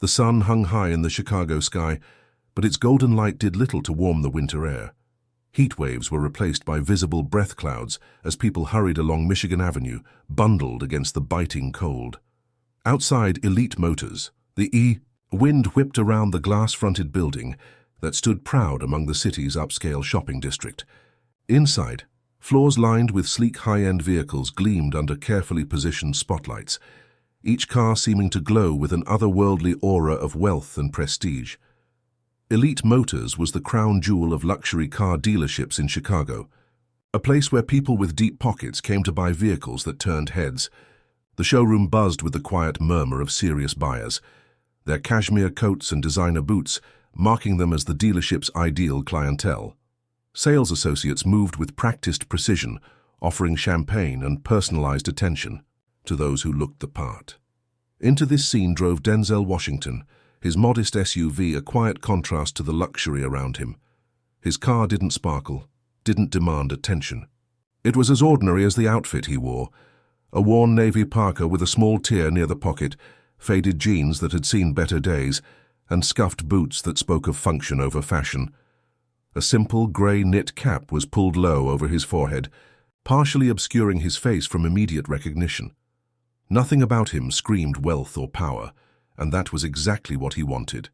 The sun hung high in the Chicago sky, but its golden light did little to warm the winter air. Heat waves were replaced by visible breath clouds as people hurried along Michigan Avenue, bundled against the biting cold. Outside Elite Motors, the wind whipped around the glass-fronted building that stood proud among the city's upscale shopping district. Inside, floors lined with sleek high-end vehicles gleamed under carefully positioned spotlights, each car seeming to glow with an otherworldly aura of wealth and prestige. Elite Motors was the crown jewel of luxury car dealerships in Chicago, a place where people with deep pockets came to buy vehicles that turned heads. The showroom buzzed with the quiet murmur of serious buyers, their cashmere coats and designer boots marking them as the dealership's ideal clientele. Sales associates moved with practiced precision, offering champagne and personalized attention to those who looked the part. Into this scene drove Denzel Washington, his modest SUV a quiet contrast to the luxury around him. His car didn't sparkle, didn't demand attention. It was as ordinary as the outfit he wore, a worn navy parka with a small tear near the pocket, faded jeans that had seen better days, and scuffed boots that spoke of function over fashion. A simple grey knit cap was pulled low over his forehead, partially obscuring his face from immediate recognition. Nothing about him screamed wealth or power, and that was exactly what he wanted.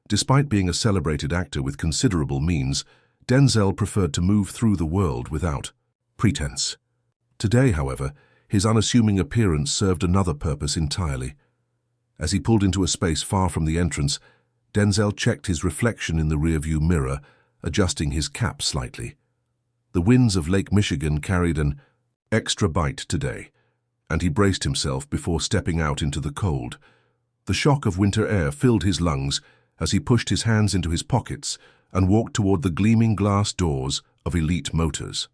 Despite being a celebrated actor with considerable means, Denzel preferred to move through the world without pretense. Today, however, his unassuming appearance served another purpose entirely. As he pulled into a space far from the entrance, Denzel checked his reflection in the rearview mirror, adjusting his cap slightly. The winds of Lake Michigan carried an extra bite today, and he braced himself before stepping out into the cold. The shock of winter air filled his lungs as he pushed his hands into his pockets and walked toward the gleaming glass doors of Elite Motors.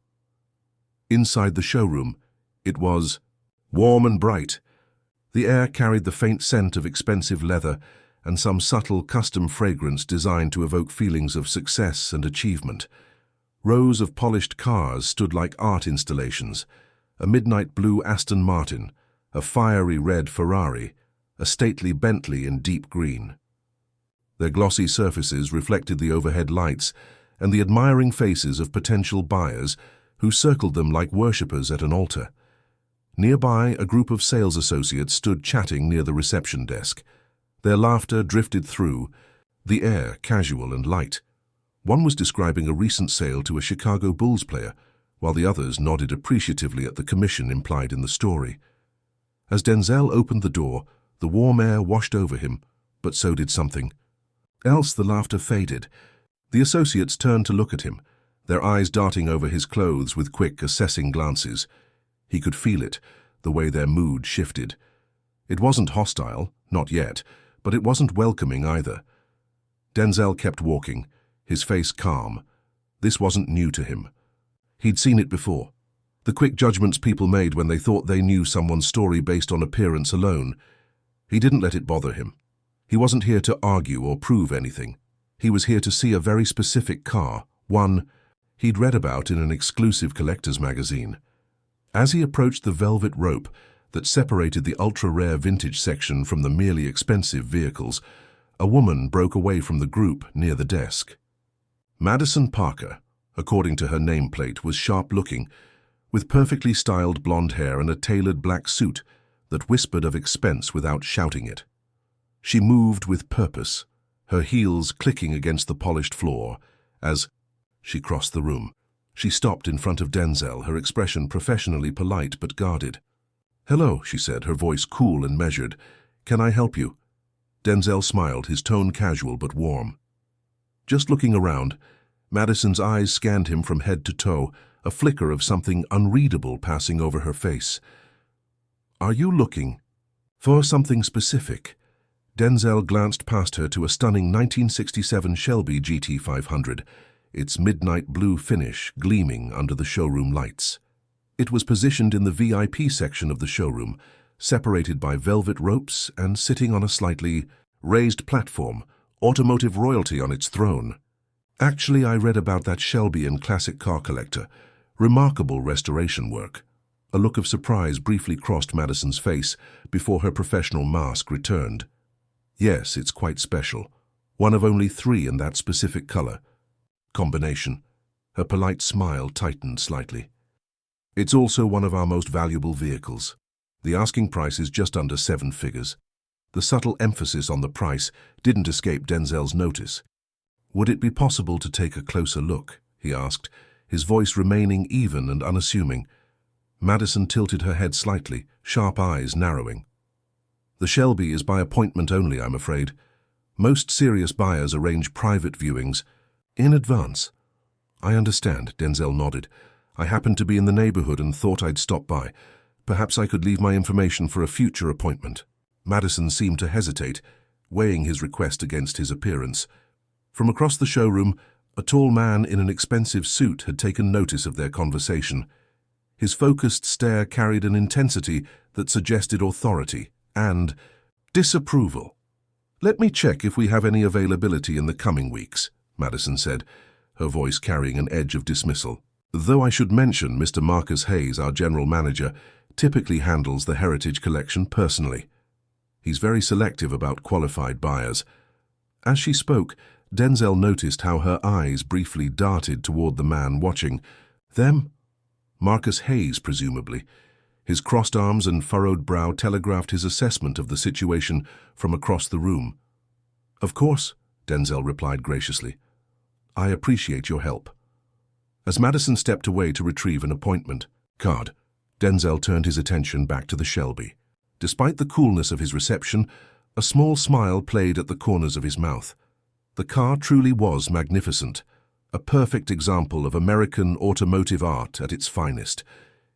Inside the showroom, it was warm and bright. The air carried the faint scent of expensive leather and some subtle custom fragrance designed to evoke feelings of success and achievement. Rows of polished cars stood like art installations, a midnight blue Aston Martin, a fiery red Ferrari, a stately Bentley in deep green. Their glossy surfaces reflected the overhead lights and the admiring faces of potential buyers who circled them like worshippers at an altar. Nearby, a group of sales associates stood chatting near the reception desk. Their laughter drifted through, the air casual and light. One was describing a recent sale to a Chicago Bulls player, while the others nodded appreciatively at the commission implied in the story. As Denzel opened the door, the warm air washed over him, but so did something else. The laughter faded. The associates turned to look at him, their eyes darting over his clothes with quick, assessing glances. He could feel it, the way their mood shifted. It wasn't hostile, not yet, but it wasn't welcoming either. Denzel kept walking, his face calm. This wasn't new to him. He'd seen it before. The quick judgments people made when they thought they knew someone's story based on appearance alone. He didn't let it bother him. He wasn't here to argue or prove anything. He was here to see a very specific car, one he'd read about in an exclusive collector's magazine. As he approached the velvet rope that separated the ultra-rare vintage section from the merely expensive vehicles, a woman broke away from the group near the desk. Madison Parker, according to her nameplate, was sharp-looking, with perfectly styled blonde hair and a tailored black suit that whispered of expense without shouting it. She moved with purpose, her heels clicking against the polished floor. As she crossed the room, she stopped in front of Denzel, her expression professionally polite but guarded. "Hello," she said, her voice cool and measured. "Can I help you?" Denzel smiled, his tone casual but warm. Just looking around, Madison's eyes scanned him from head to toe, a flicker of something unreadable passing over her face. "Are you looking for something specific?" Denzel glanced past her to a stunning 1967 Shelby GT 500, its midnight blue finish gleaming under the showroom lights. It was positioned in the VIP section of the showroom, separated by velvet ropes and sitting on a slightly raised platform, automotive royalty on its throne. "Actually, I read about that Shelby in Classic Car Collector. Remarkable restoration work." A look of surprise briefly crossed Madison's face before her professional mask returned. Yes, it's quite special. One of only 3 in that specific color. Combination. Her polite smile tightened slightly. It's also one of our most valuable vehicles. The asking price is just under 7 figures. The subtle emphasis on the price didn't escape Denzel's notice. Would it be possible to take a closer look? He asked, his voice remaining even and unassuming. Madison tilted her head slightly, sharp eyes narrowing. The Shelby is by appointment only, I'm afraid. Most serious buyers arrange private viewings in advance. I understand, Denzel nodded. I happened to be in the neighborhood and thought I'd stop by. Perhaps I could leave my information for a future appointment. Madison seemed to hesitate, weighing his request against his appearance. From across the showroom, a tall man in an expensive suit had taken notice of their conversation. His focused stare carried an intensity that suggested authority and disapproval. Let me check if we have any availability in the coming weeks, Madison said, her voice carrying an edge of dismissal. Though I should mention Mr. Marcus Hayes, our general manager, typically handles the Heritage Collection personally. He's very selective about qualified buyers. As she spoke, Denzel noticed how her eyes briefly darted toward the man watching. Them? Marcus Hayes, presumably. His crossed arms and furrowed brow telegraphed his assessment of the situation from across the room. Of course, Denzel replied graciously. I appreciate your help. As Madison stepped away to retrieve an appointment card, Denzel turned his attention back to the Shelby. Despite the coolness of his reception, a small smile played at the corners of his mouth. The car truly was magnificent, a perfect example of American automotive art at its finest.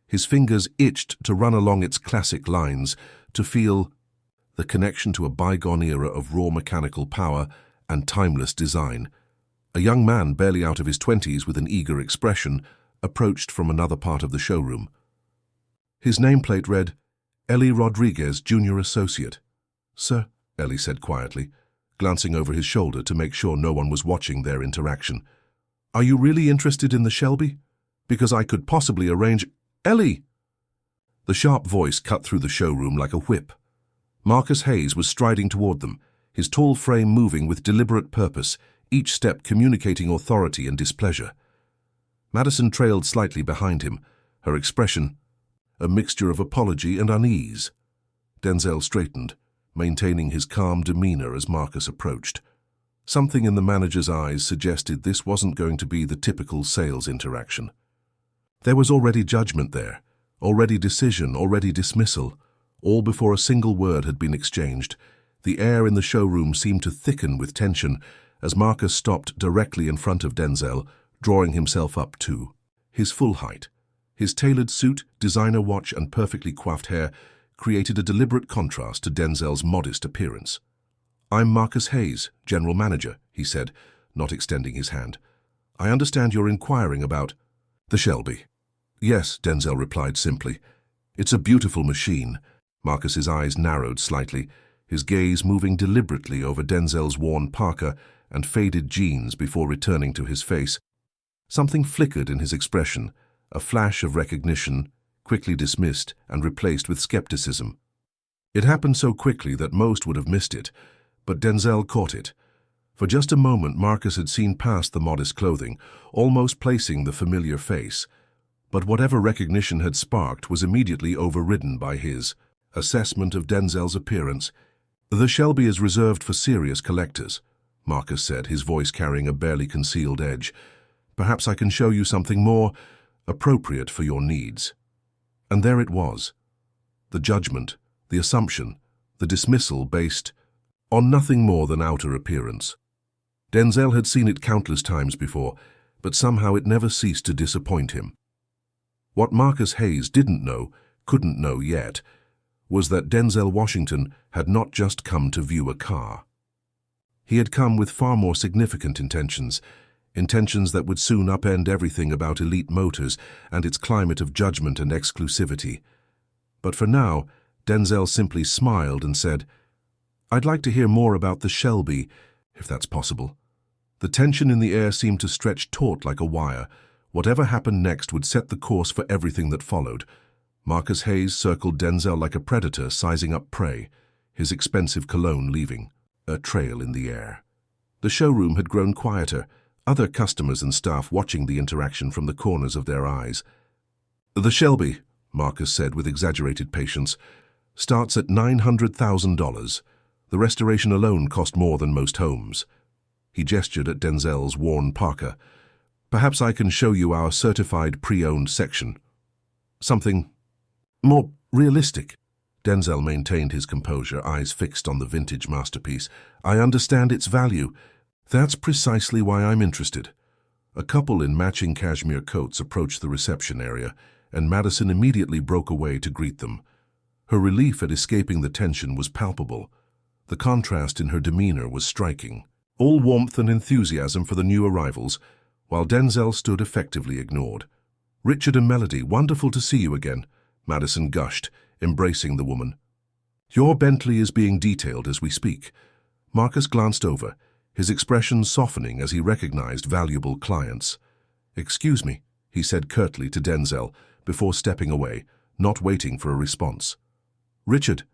His fingers itched to run along its classic lines, to feel the connection to a bygone era of raw mechanical power and timeless design. A young man, barely out of his 20s with an eager expression, approached from another part of the showroom. His nameplate read, Ellie Rodriguez, Junior Associate. Sir, Ellie said quietly, glancing over his shoulder to make sure no one was watching their interaction. Are you really interested in the Shelby? Because I could possibly arrange— Ellie! The sharp voice cut through the showroom like a whip. Marcus Hayes was striding toward them, his tall frame moving with deliberate purpose, each step communicating authority and displeasure. Madison trailed slightly behind him, her expression a mixture of apology and unease. Denzel straightened, maintaining his calm demeanor as Marcus approached. Something in the manager's eyes suggested this wasn't going to be the typical sales interaction. There was already judgment there, already decision, already dismissal, all before a single word had been exchanged. The air in the showroom seemed to thicken with tension as Marcus stopped directly in front of Denzel, drawing himself up too. His full height, his tailored suit, designer watch, and perfectly coiffed hair created a deliberate contrast to Denzel's modest appearance. I'm Marcus Hayes, general manager, he said, not extending his hand. I understand you're inquiring about the Shelby. Yes, Denzel replied simply. It's a beautiful machine. Marcus's eyes narrowed slightly, his gaze moving deliberately over Denzel's worn parka and faded jeans before returning to his face. Something flickered in his expression, a flash of recognition, quickly dismissed and replaced with skepticism. It happened so quickly that most would have missed it, but Denzel caught it. For just a moment Marcus had seen past the modest clothing, almost placing the familiar face. But whatever recognition had sparked was immediately overridden by his assessment of Denzel's appearance. The Shelby is reserved for serious collectors, Marcus said, his voice carrying a barely concealed edge. Perhaps I can show you something more appropriate for your needs. And there it was. The judgment, the assumption, the dismissal based on nothing more than outer appearance. Denzel had seen it countless times before, but somehow it never ceased to disappoint him. What Marcus Hayes didn't know, couldn't know yet, was that Denzel Washington had not just come to view a car. He had come with far more significant intentions that would soon upend everything about Elite Motors and its climate of judgment and exclusivity. But for now, Denzel simply smiled and said, I'd like to hear more about the Shelby, if that's possible. The tension in the air seemed to stretch taut like a wire. Whatever happened next would set the course for everything that followed. Marcus Hayes circled Denzel like a predator sizing up prey, his expensive cologne leaving. a trail in the air. The showroom had grown quieter, other customers and staff watching the interaction from the corners of their eyes. "The Shelby," Marcus said with exaggerated patience, "starts at $900,000. The restoration alone cost more than most homes." He gestured at Denzel's worn parka. "Perhaps I can show you our certified pre-owned section. Something more realistic." Denzel maintained his composure, eyes fixed on the vintage masterpiece. "I understand its value. That's precisely why I'm interested." A couple in matching cashmere coats approached the reception area, and Madison immediately broke away to greet them. Her relief at escaping the tension was palpable. The contrast in her demeanor was striking. All warmth and enthusiasm for the new arrivals, while Denzel stood effectively ignored. "Richard and Melody, wonderful to see you again," Madison gushed, embracing the woman. "Your Bentley is being detailed as we speak." Marcus glanced over, his expression softening as he recognized valuable clients. "Excuse me," he said curtly to Denzel before stepping away, not waiting for a response. "Richard,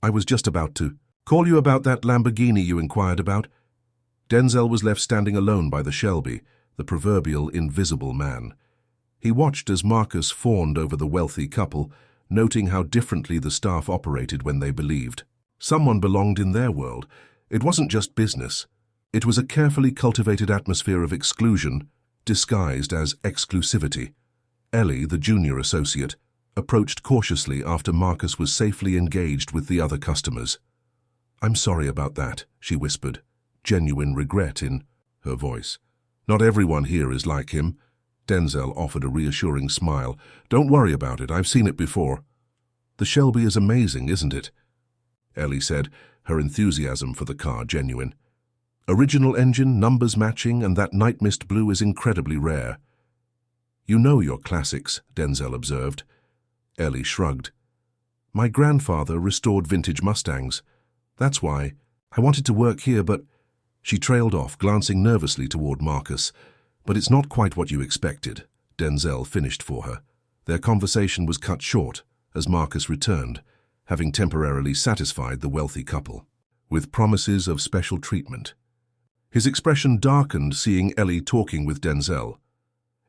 I was just about to call you about that Lamborghini you inquired about." Denzel was left standing alone by the Shelby, the proverbial invisible man. He watched as Marcus fawned over the wealthy couple, noting how differently the staff operated when they believed someone belonged in their world. It wasn't just business. It was a carefully cultivated atmosphere of exclusion, disguised as exclusivity. Ellie, the junior associate, approached cautiously after Marcus was safely engaged with the other customers. "I'm sorry about that," she whispered, genuine regret in her voice. "Not everyone here is like him." Denzel offered a reassuring smile. "Don't worry about it, I've seen it before." "The Shelby is amazing, isn't it?" Ellie said, her enthusiasm for the car genuine. "Original engine, numbers matching, and that night mist blue is incredibly rare." "You know your classics," Denzel observed. Ellie shrugged. "My grandfather restored vintage Mustangs. That's why I wanted to work here, but—" She trailed off, glancing nervously toward Marcus. "But it's not quite what you expected," Denzel finished for her. Their conversation was cut short as Marcus returned, having temporarily satisfied the wealthy couple, with promises of special treatment. His expression darkened seeing Ellie talking with Denzel.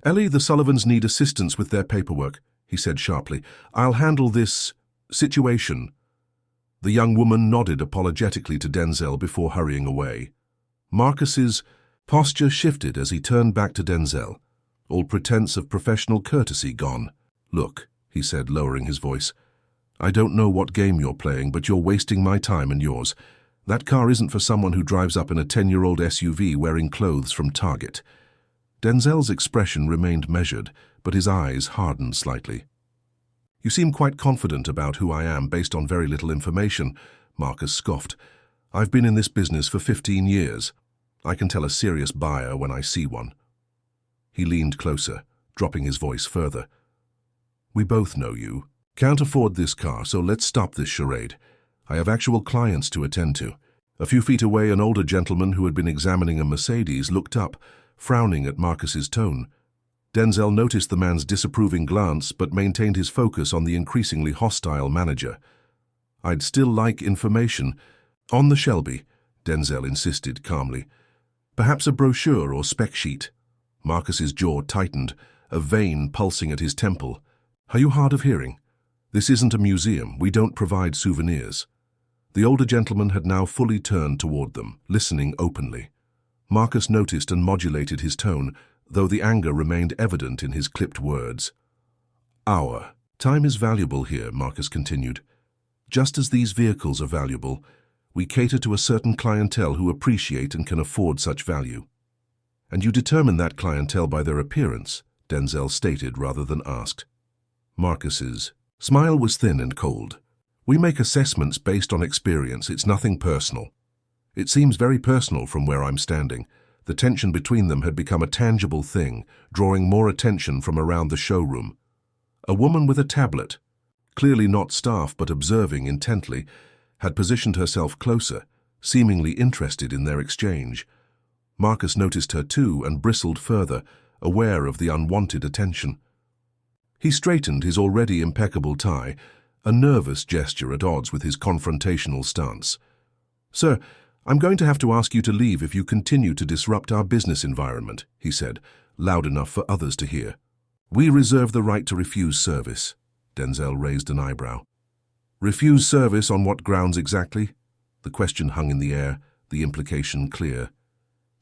"Ellie, the Sullivans need assistance with their paperwork," he said sharply. "I'll handle this situation." The young woman nodded apologetically to Denzel before hurrying away. Marcus's posture shifted as he turned back to Denzel, all pretense of professional courtesy gone. "Look," he said, lowering his voice, "I don't know what game you're playing, but you're wasting my time and yours. That car isn't for someone who drives up in a 10-year-old SUV wearing clothes from Target." Denzel's expression remained measured, but his eyes hardened slightly. "You seem quite confident about who I am based on very little information," Marcus scoffed. "I've been in this business for 15 years. I can tell a serious buyer when I see one." He leaned closer, dropping his voice further. "We both know you. Can't afford this car, so let's stop this charade. I have actual clients to attend to." A few feet away, an older gentleman who had been examining a Mercedes looked up, frowning at Marcus's tone. Denzel noticed the man's disapproving glance but maintained his focus on the increasingly hostile manager. "I'd still like information." "On the Shelby," Denzel insisted calmly. "Perhaps a brochure or spec sheet." Marcus's jaw tightened, a vein pulsing at his temple. "Are you hard of hearing? This isn't a museum. We don't provide souvenirs." The older gentleman had now fully turned toward them, listening openly. Marcus noticed and modulated his tone, though the anger remained evident in his clipped words. "Our time is valuable here," Marcus continued. "Just as these vehicles are valuable, we cater to a certain clientele who appreciate and can afford such value. And you determine that clientele by their appearance," Denzel stated rather than asked. Marcus's smile was thin and cold. "We make assessments based on experience. It's nothing personal." It seems very personal from where I'm standing. The tension between them had become a tangible thing, drawing more attention from around the showroom. A woman with a tablet, clearly not staff but observing intently, had positioned herself closer, seemingly interested in their exchange. Marcus noticed her too and bristled further, aware of the unwanted attention. He straightened his already impeccable tie, a nervous gesture at odds with his confrontational stance. "Sir, I'm going to have to ask you to leave if you continue to disrupt our business environment, he said, loud enough for others to hear. We reserve the right to refuse service. Denzel raised an eyebrow. Refuse service on what grounds exactly? The question hung in the air, the implication clear.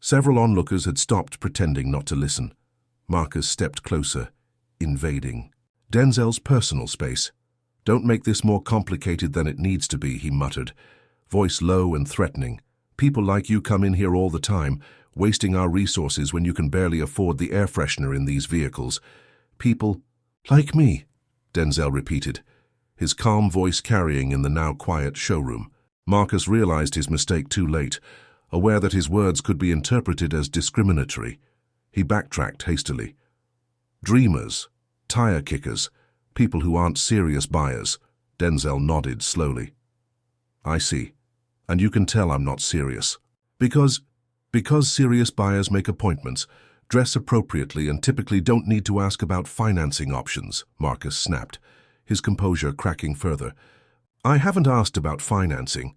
Several onlookers had stopped pretending not to listen. Marcus stepped closer, invading Denzel's personal space. Don't make this more complicated than it needs to be, he muttered, voice low and threatening. People like you come in here all the time, wasting our resources when you can barely afford the air freshener in these vehicles. People like me, Denzel repeated, his calm voice carrying in the now quiet showroom. Marcus realized his mistake too late, aware that his words could be interpreted as discriminatory. He backtracked hastily. Dreamers, tire kickers, people who aren't serious buyers. Denzel nodded slowly. I see. And you can tell I'm not serious. Because serious buyers make appointments, dress appropriately, and typically don't need to ask about financing options, Marcus snapped, his composure cracking further. I haven't asked about financing.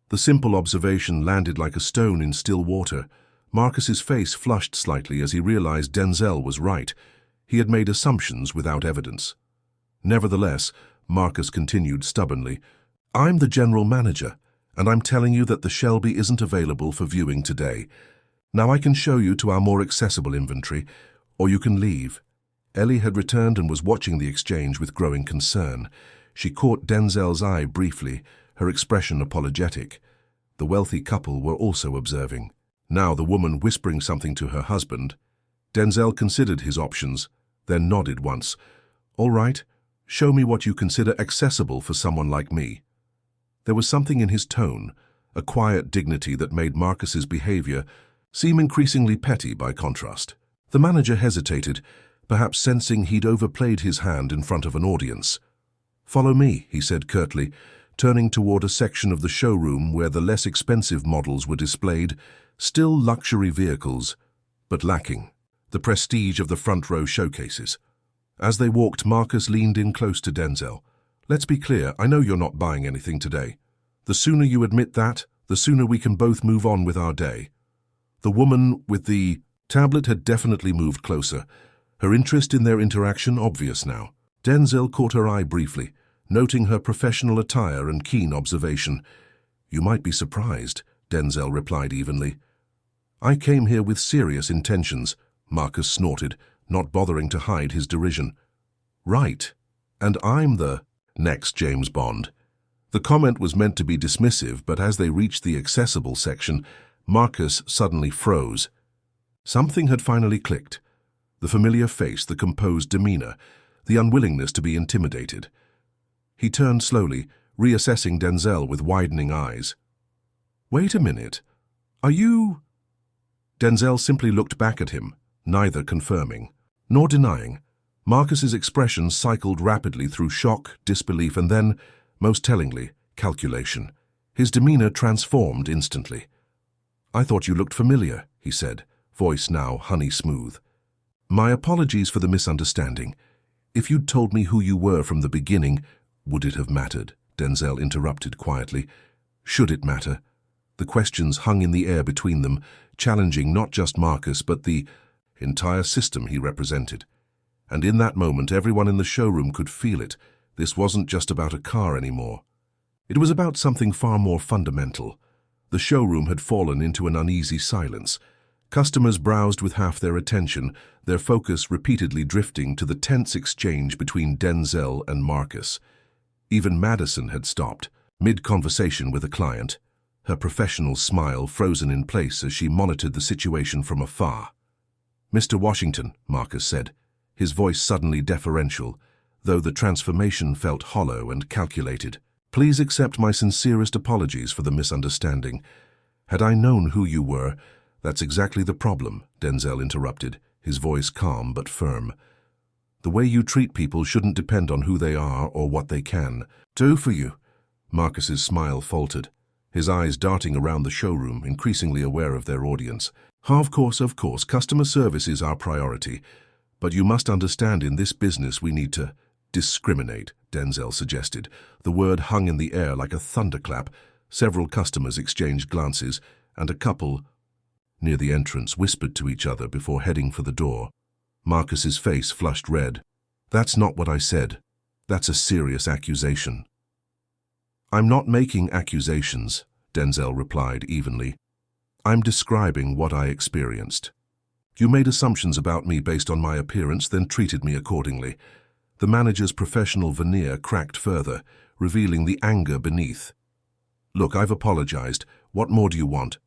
The simple observation landed like a stone in still water. Marcus's face flushed slightly as he realized Denzel was right. He had made assumptions without evidence. Nevertheless, Marcus continued stubbornly, I'm the general manager, and I'm telling you that the Shelby isn't available for viewing today. Now I can show you to our more accessible inventory, or you can leave. Ellie had returned and was watching the exchange with growing concern. She caught Denzel's eye briefly, her expression apologetic. The wealthy couple were also observing. Now the woman whispering something to her husband. Denzel considered his options, then nodded once. All right, show me what you consider accessible for someone like me. There was something in his tone, a quiet dignity that made Marcus's behavior seem increasingly petty by contrast. The manager hesitated, perhaps sensing he'd overplayed his hand in front of an audience. Follow me, he said curtly, turning toward a section of the showroom where the less expensive models were displayed, still luxury vehicles, but lacking the prestige of the front row showcases. As they walked, Marcus leaned in close to Denzel. Let's be clear, I know you're not buying anything today. The sooner you admit that, the sooner we can both move on with our day. The woman with the tablet had definitely moved closer, her interest in their interaction obvious now. Denzel caught her eye briefly, noting her professional attire and keen observation. You might be surprised, Denzel replied evenly. I came here with serious intentions, Marcus snorted, not bothering to hide his derision. Right, and I'm the next James Bond. The comment was meant to be dismissive, but as they reached the accessible section, Marcus suddenly froze. Something had finally clicked. The familiar face, the composed demeanor, the unwillingness to be intimidated. He turned slowly, reassessing Denzel with widening eyes. Wait a minute. Are you... Denzel simply looked back at him, neither confirming nor denying. Marcus's expression cycled rapidly through shock, disbelief, and then, most tellingly, calculation. His demeanor transformed instantly. I thought you looked familiar, he said, voice now honey-smooth. My apologies for the misunderstanding. If you'd told me who you were from the beginning, would it have mattered? Denzel interrupted quietly. Should it matter? The questions hung in the air between them, challenging not just Marcus but the entire system he represented. And in that moment, everyone in the showroom could feel it. This wasn't just about a car anymore. It was about something far more fundamental. The showroom had fallen into an uneasy silence. Customers browsed with half their attention, their focus repeatedly drifting to the tense exchange between Denzel and Marcus. Even Madison had stopped, mid-conversation with a client, her professional smile frozen in place as she monitored the situation from afar. Mr. Washington, Marcus said, his voice suddenly deferential, though the transformation felt hollow and calculated. Please accept my sincerest apologies for the misunderstanding. Had I known who you were, that's exactly the problem, Denzel interrupted, his voice calm but firm. The way you treat people shouldn't depend on who they are or what they can do for you. Marcus's smile faltered, his eyes darting around the showroom, increasingly aware of their audience. Of course, customer service is our priority. But you must understand, in this business we need to discriminate, Denzel suggested. The word hung in the air like a thunderclap, Several customers exchanged glances, and a couple, near the entrance, whispered to each other before heading for the door. Marcus's face flushed red. "That's not what I said. That's a serious accusation." "I'm not making accusations," Denzel replied evenly. "I'm describing what I experienced. You made assumptions about me based on my appearance, then treated me accordingly." The manager's professional veneer cracked further, revealing the anger beneath. "Look, I've apologized. What more do you want?"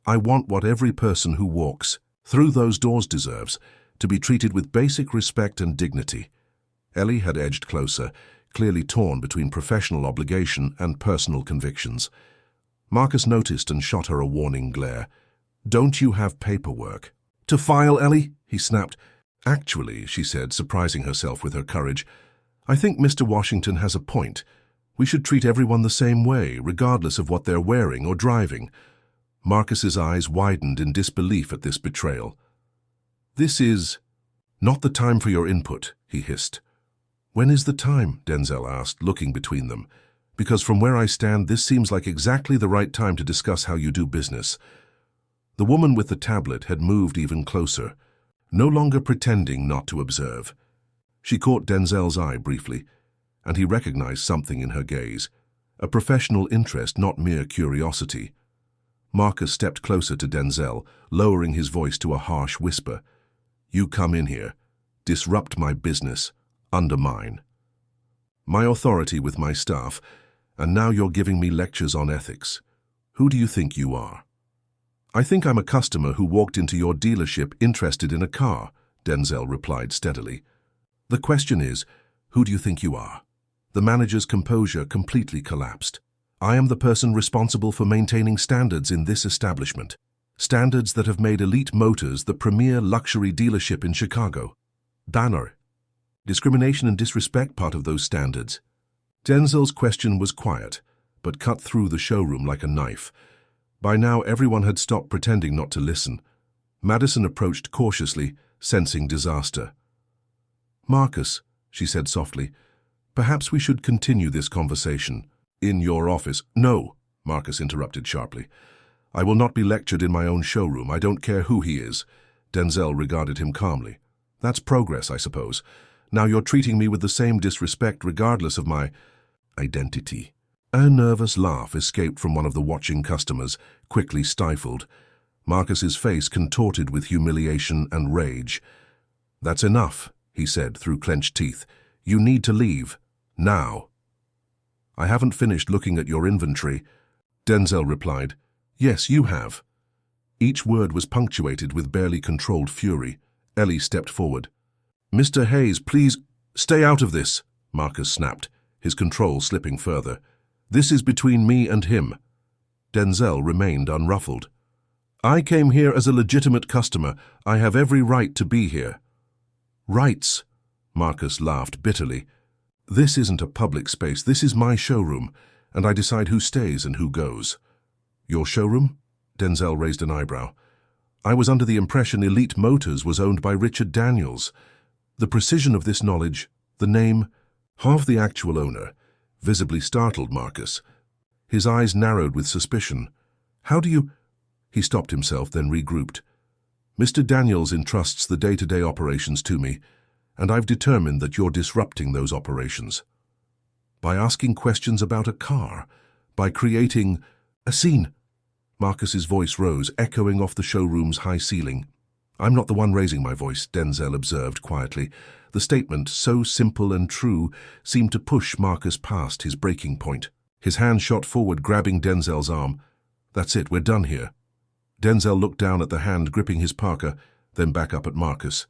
"I want what every person who walks through those doors deserves, to be treated with basic respect and dignity." Ellie had edged closer, clearly torn between professional obligation and personal convictions. Marcus noticed and shot her a warning glare. "Don't you have paperwork to file, Ellie?" he snapped. "Actually," she said, surprising herself with her courage, "I think Mr. Washington has a point. We should treat everyone the same way, regardless of what they're wearing or driving." Marcus's eyes widened in disbelief at this betrayal. "This is not the time for your input," he hissed. "When is the time?" Denzel asked, looking between them. "Because from where I stand, this seems like exactly the right time to discuss how you do business." The woman with the tablet had moved even closer, no longer pretending not to observe. She caught Denzel's eye briefly, and he recognized something in her gaze, a professional interest, not mere curiosity. Marcus stepped closer to Denzel, lowering his voice to a harsh whisper. "You come in here, disrupt my business, undermine my authority with my staff, and now you're giving me lectures on ethics. Who do you think you are?" "I think I'm a customer who walked into your dealership interested in a car," Denzel replied steadily. "The question is, who do you think you are?" The manager's composure completely collapsed. "I am the person responsible for maintaining standards in this establishment. Standards that have made Elite Motors the premier luxury dealership in Chicago. Danner. Discrimination and disrespect part of those standards." Denzel's question was quiet, but cut through the showroom like a knife. By now, everyone had stopped pretending not to listen. Madison approached cautiously, sensing disaster. "Marcus," she said softly, "perhaps we should continue this conversation in your office." "No," Marcus interrupted sharply. "I will not be lectured in my own showroom. I don't care who he is." Denzel regarded him calmly. "That's progress, I suppose. Now you're treating me with the same disrespect regardless of my identity." A nervous laugh escaped from one of the watching customers, quickly stifled. Marcus's face contorted with humiliation and rage. "That's enough," he said through clenched teeth. "You need to leave. Now." "I haven't finished looking at your inventory," Denzel replied. "Yes, you have." Each word was punctuated with barely controlled fury. Ellie stepped forward. "Mr. Hayes, please stay out of this," Marcus snapped, his control slipping further. "This is between me and him." Denzel remained unruffled. "I came here as a legitimate customer. I have every right to be here." "Rights?" Marcus laughed bitterly. "This isn't a public space. This is my showroom, and I decide who stays and who goes." "Your showroom?" Denzel raised an eyebrow. "I was under the impression Elite Motors was owned by Richard Daniels." The precision of this knowledge, the name, half the actual owner, visibly startled Marcus. His eyes narrowed with suspicion. "How do you—" He stopped himself, then regrouped. "Mr. Daniels entrusts the day-to-day operations to me, and I've determined that you're disrupting those operations. By asking questions about a car, by creating a scene." Marcus's voice rose, echoing off the showroom's high ceiling. "I'm not the one raising my voice," Denzel observed quietly. The statement, so simple and true, seemed to push Marcus past his breaking point. His hand shot forward, grabbing Denzel's arm. "That's it, we're done here." Denzel looked down at the hand gripping his parka, then back up at Marcus.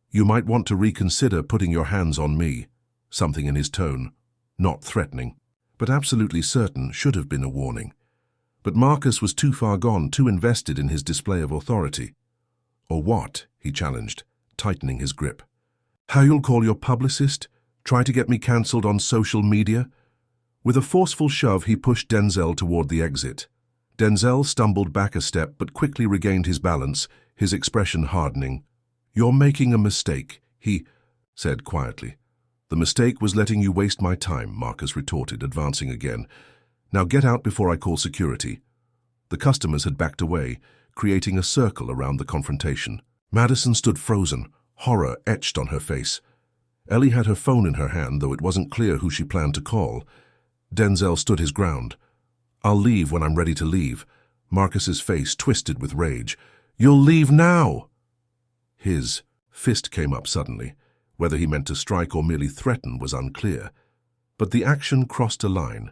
"You might want to reconsider putting your hands on me." Something in his tone, not threatening, but absolutely certain, should have been a warning. But Marcus was too far gone, too invested in his display of authority. "Or what?" he challenged, tightening his grip. "How you'll call your publicist? Try to get me cancelled on social media?" With a forceful shove, he pushed Denzel toward the exit. Denzel stumbled back a step but quickly regained his balance, his expression hardening. "You're making a mistake," he said quietly. "The mistake was letting you waste my time," Marcus retorted, advancing again. Now get out before I call security." The customers had backed away, creating a circle around the confrontation. Madison stood frozen, horror etched on her face. Ellie had her phone in her hand, though it wasn't clear who she planned to call. Denzel stood his ground. "I'll leave when I'm ready to leave." Marcus's face twisted with rage. "You'll leave now!" His fist came up suddenly. Whether he meant to strike or merely threaten was unclear. But the action crossed a line.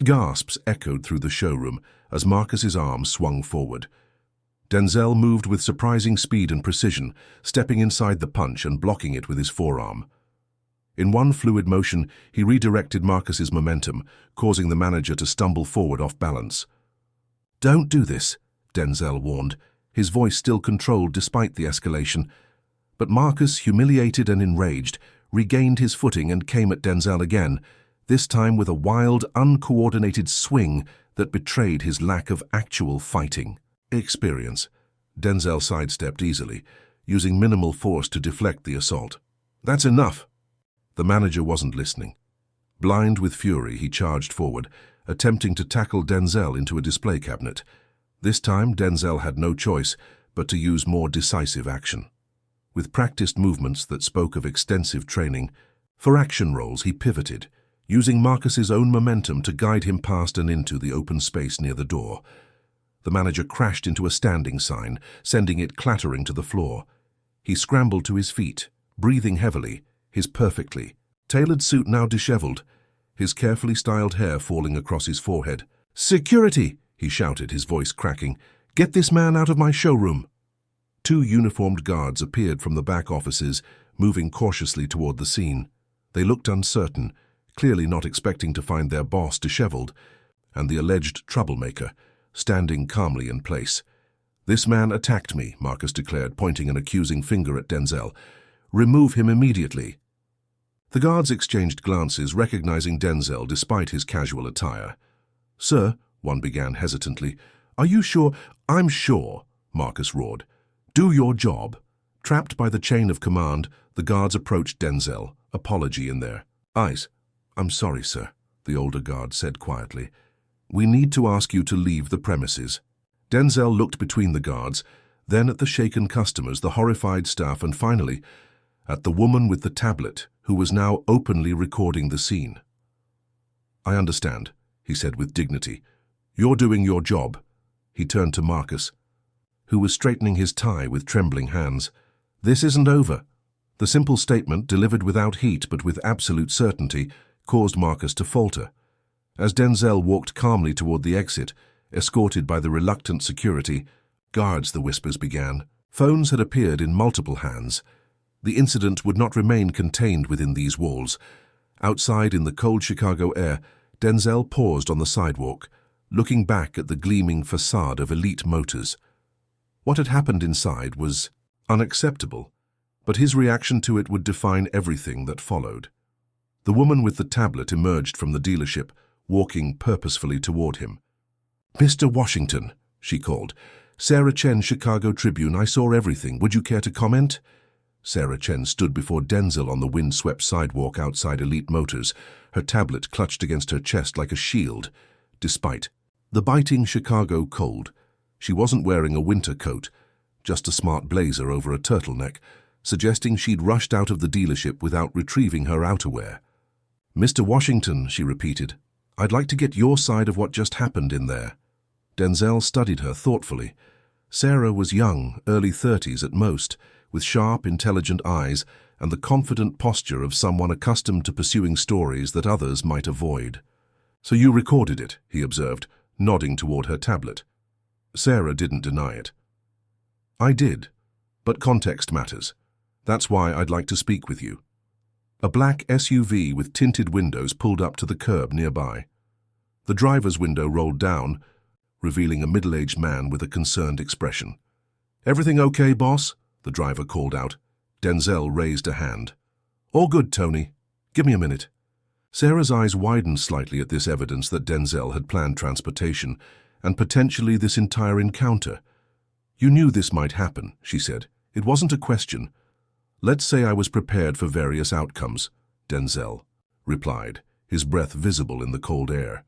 Gasps echoed through the showroom as Marcus's arm swung forward. Denzel moved with surprising speed and precision, stepping inside the punch and blocking it with his forearm. In one fluid motion, he redirected Marcus's momentum, causing the manager to stumble forward off balance. "Don't do this," Denzel warned, his voice still controlled despite the escalation. But Marcus, humiliated and enraged, regained his footing and came at Denzel again, this time with a wild, uncoordinated swing that betrayed his lack of actual fighting experience. Denzel sidestepped easily, using minimal force to deflect the assault. "That's enough." The manager wasn't listening. Blind with fury, he charged forward, attempting to tackle Denzel into a display cabinet. This time, Denzel had no choice but to use more decisive action. With practiced movements that spoke of extensive training, for action rolls he pivoted, using Marcus's own momentum to guide him past and into the open space near the door. The manager crashed into a standing sign, sending it clattering to the floor. He scrambled to his feet, breathing heavily, his perfectly tailored suit now disheveled, his carefully styled hair falling across his forehead. "Security!" he shouted, his voice cracking. "Get this man out of my showroom!" Two uniformed guards appeared from the back offices, moving cautiously toward the scene. They looked uncertain, clearly not expecting to find their boss disheveled, and the alleged troublemaker standing calmly in place. "This man attacked me," Marcus declared, pointing an accusing finger at Denzel. "Remove him immediately." The guards exchanged glances, recognizing Denzel despite his casual attire. "Sir," one began hesitantly. "Are you sure?" "I'm sure," Marcus roared. "Do your job." Trapped by the chain of command, the guards approached Denzel, apology in their eyes. "I'm sorry, sir," the older guard said quietly. "We need to ask you to leave the premises." Denzel looked between the guards, then at the shaken customers, the horrified staff, and finally at the woman with the tablet, who was now openly recording the scene. "I understand," he said with dignity. "You're doing your job." He turned to Marcus, who was straightening his tie with trembling hands. "This isn't over." The simple statement, delivered without heat but with absolute certainty, caused Marcus to falter. As Denzel walked calmly toward the exit, escorted by the reluctant security guards, the whispers began. Phones had appeared in multiple hands. The incident would not remain contained within these walls. Outside in the cold Chicago air, Denzel paused on the sidewalk, looking back at the gleaming facade of Elite Motors. What had happened inside was unacceptable, but his reaction to it would define everything that followed. The woman with the tablet emerged from the dealership, walking purposefully toward him. "Mr. Washington," she called. "Sarah Chen, Chicago Tribune. I saw everything. Would you care to comment?" Sarah Chen stood before Denzel on the wind-swept sidewalk outside Elite Motors, her tablet clutched against her chest like a shield. Despite the biting Chicago cold, she wasn't wearing a winter coat, just a smart blazer over a turtleneck, suggesting she'd rushed out of the dealership without retrieving her outerwear. "Mr. Washington," she repeated, "I'd like to get your side of what just happened in there." Denzel studied her thoughtfully. Sarah was young, early 30s at most, with sharp, intelligent eyes and the confident posture of someone accustomed to pursuing stories that others might avoid. "So you recorded it," he observed, nodding toward her tablet. Sarah didn't deny it. "I did, but context matters. That's why I'd like to speak with you." A black SUV with tinted windows pulled up to the curb nearby. The driver's window rolled down, revealing a middle-aged man with a concerned expression. "Everything okay, boss?" the driver called out. Denzel raised a hand. "All good, Tony. Give me a minute." Sarah's eyes widened slightly at this evidence that Denzel had planned transportation, and potentially this entire encounter. "You knew this might happen," she said. "It wasn't a question." "Let's say I was prepared for various outcomes," Denzel replied, his breath visible in the cold air.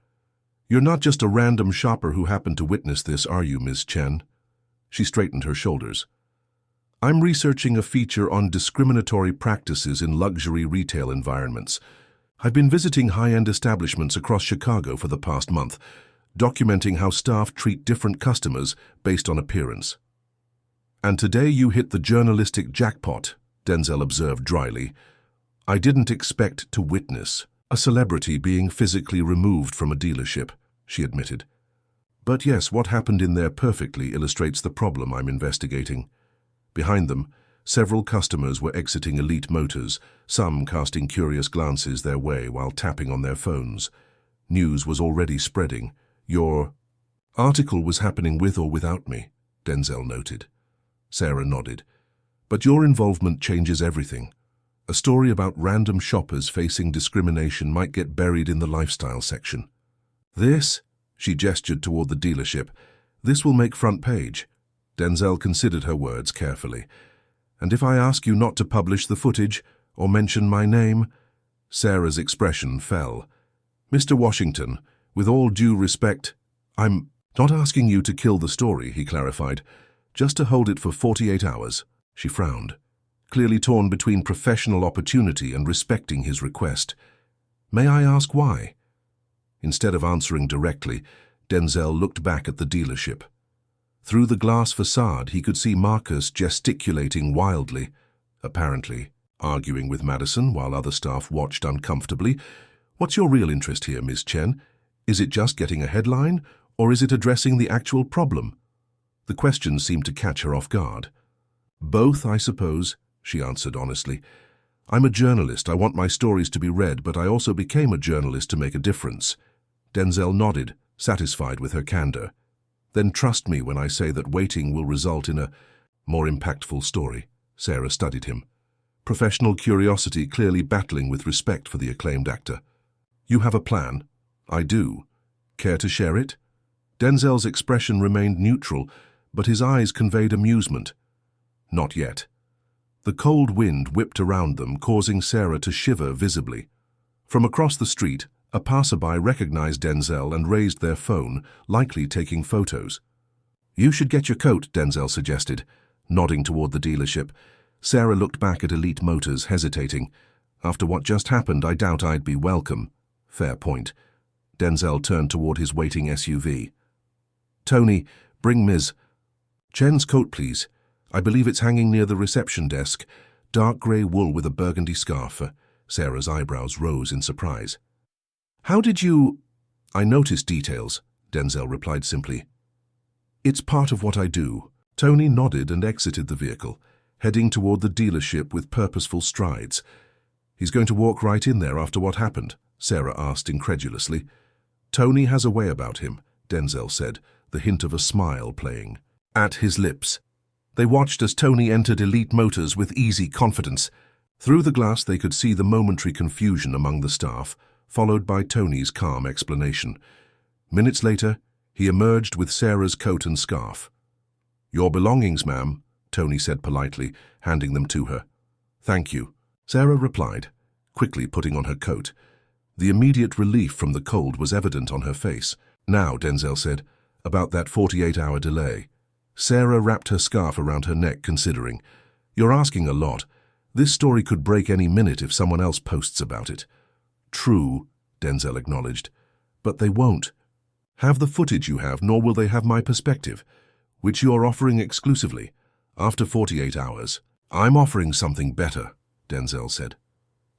You're not just a random shopper who happened to witness this, are you, Ms. Chen? She straightened her shoulders. I'm researching a feature on discriminatory practices in luxury retail environments. I've been visiting high-end establishments across Chicago for the past month, documenting how staff treat different customers based on appearance. And today you hit the journalistic jackpot, Denzel observed dryly. I didn't expect to witness a celebrity being physically removed from a dealership, she admitted. But yes, what happened in there perfectly illustrates the problem I'm investigating. Behind them, several customers were exiting Elite Motors, some casting curious glances their way while tapping on their phones. News was already spreading. Your article was happening with or without me, Denzel noted. Sarah nodded. But your involvement changes everything. A story about random shoppers facing discrimination might get buried in the lifestyle section. This, she gestured toward the dealership, this will make front page. Denzel considered her words carefully. And if I ask you not to publish the footage or mention my name? Sarah's expression fell. Mr. Washington, with all due respect, I'm not asking you to kill the story, he clarified, just to hold it for 48 hours. She frowned, clearly torn between professional opportunity and respecting his request. May I ask why? Instead of answering directly, Denzel looked back at the dealership. Through the glass facade, he could see Marcus gesticulating wildly, apparently arguing with Madison while other staff watched uncomfortably. What's your real interest here, Ms. Chen? Is it just getting a headline, or is it addressing the actual problem? The question seemed to catch her off guard. Both, I suppose, she answered honestly. I'm a journalist. I want my stories to be read, but I also became a journalist to make a difference. Denzel nodded, satisfied with her candor. Then trust me when I say that waiting will result in a more impactful story. Sarah studied him. Professional curiosity clearly battling with respect for the acclaimed actor. You have a plan? I do. Care to share it? Denzel's expression remained neutral, but his eyes conveyed amusement. Not yet. The cold wind whipped around them, causing Sarah to shiver visibly. From across the street, a passerby recognized Denzel and raised their phone, likely taking photos. You should get your coat, Denzel suggested, nodding toward the dealership. Sarah looked back at Elite Motors, hesitating. After what just happened, I doubt I'd be welcome. Fair point. Denzel turned toward his waiting SUV. Tony, bring Ms. Chen's coat, please. I believe it's hanging near the reception desk. Dark grey wool with a burgundy scarf. Sarah's eyebrows rose in surprise. How did you... I noticed details, Denzel replied simply. It's part of what I do. Tony nodded and exited the vehicle, heading toward the dealership with purposeful strides. He's going to walk right in there after what happened? Sarah asked incredulously. Tony has a way about him, Denzel said, the hint of a smile playing at his lips. They watched as Tony entered Elite Motors with easy confidence. Through the glass they could see the momentary confusion among the staff, followed by Tony's calm explanation. Minutes later, he emerged with Sarah's coat and scarf. Your belongings, ma'am, Tony said politely, handing them to her. Thank you, Sarah replied, quickly putting on her coat. The immediate relief from the cold was evident on her face. Now, Denzel said, about that 48-hour delay. Sarah wrapped her scarf around her neck, considering. You're asking a lot. This story could break any minute if someone else posts about it. True, Denzel acknowledged, but they won't. Have the footage you have, nor will they have my perspective, which you're offering exclusively. After 48 hours, I'm offering something better, Denzel said.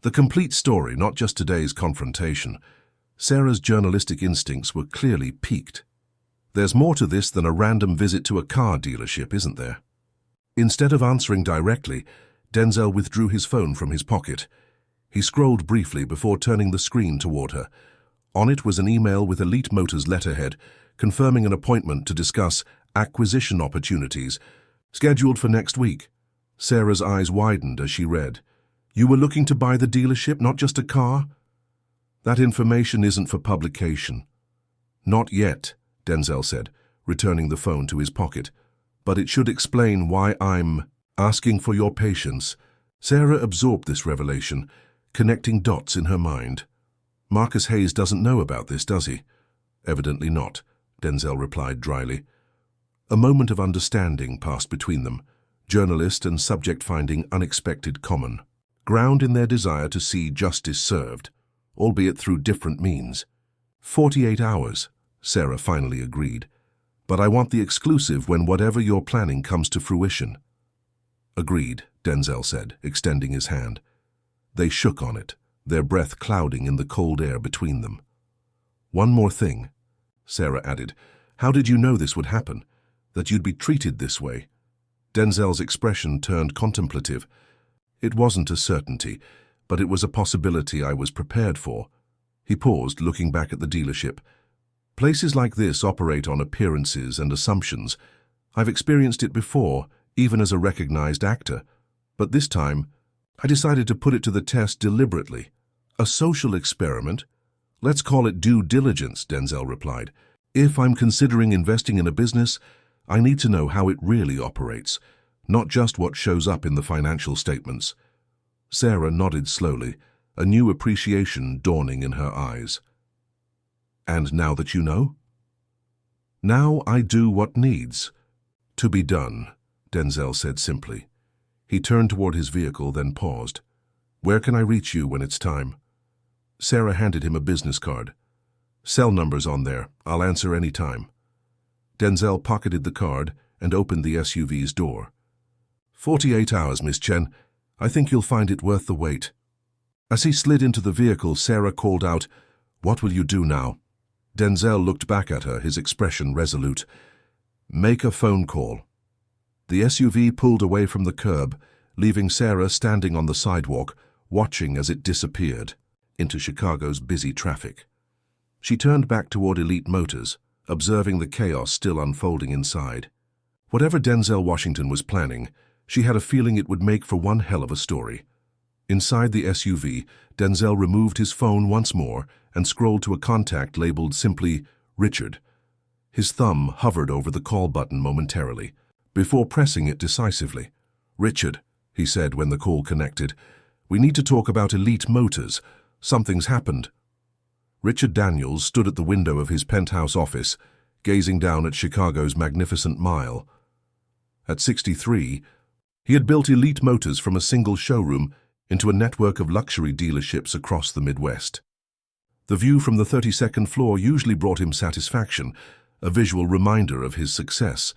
The complete story, not just today's confrontation. Sarah's journalistic instincts were clearly piqued. There's more to this than a random visit to a car dealership, isn't there? Instead of answering directly, Denzel withdrew his phone from his pocket. He scrolled briefly before turning the screen toward her. On it was an email with Elite Motors letterhead, confirming an appointment to discuss acquisition opportunities, scheduled for next week. Sarah's eyes widened as she read. You were looking to buy the dealership, not just a car? That information isn't for publication. Not yet, Denzel said, returning the phone to his pocket. But it should explain why I'm asking for your patience. Sarah absorbed this revelation, connecting dots in her mind. Marcus Hayes doesn't know about this, does he? Evidently not, Denzel replied dryly. A moment of understanding passed between them, journalist and subject finding unexpected common, ground in their desire to see justice served, albeit through different means. 48 hours, Sarah finally agreed. But I want the exclusive when whatever you're planning comes to fruition. Agreed, Denzel said, extending his hand. They shook on it, their breath clouding in the cold air between them. One more thing, Sarah added. How did you know this would happen? That you'd be treated this way? Denzel's expression turned contemplative. It wasn't a certainty, but it was a possibility I was prepared for. He paused, looking back at the dealership. Places like this operate on appearances and assumptions. I've experienced it before, even as a recognized actor. But this time, I decided to put it to the test deliberately. A social experiment? Let's call it due diligence, Denzel replied. If I'm considering investing in a business, I need to know how it really operates, not just what shows up in the financial statements. Sarah nodded slowly, a new appreciation dawning in her eyes. And now that you know? Now I do what needs to be done, Denzel said simply. He turned toward his vehicle, then paused. Where can I reach you when it's time? Sarah handed him a business card. Cell number's on there. I'll answer any time. Denzel pocketed the card and opened the SUV's door. 48 hours, Miss Chen. I think you'll find it worth the wait. As he slid into the vehicle, Sarah called out, What will you do now? Denzel looked back at her, his expression resolute. Make a phone call. The SUV pulled away from the curb, leaving Sarah standing on the sidewalk, watching as it disappeared into Chicago's busy traffic. She turned back toward Elite Motors, observing the chaos still unfolding inside. Whatever Denzel Washington was planning, she had a feeling it would make for one hell of a story. Inside the SUV, Denzel removed his phone once more and scrolled to a contact labeled simply Richard. His thumb hovered over the call button momentarily, before pressing it decisively. Richard, he said when the call connected, we need to talk about Elite Motors. Something's happened. Richard Daniels stood at the window of his penthouse office, gazing down at Chicago's magnificent mile. At 63, he had built Elite Motors from a single showroom into a network of luxury dealerships across the Midwest. The view from the 32nd floor usually brought him satisfaction, a visual reminder of his success.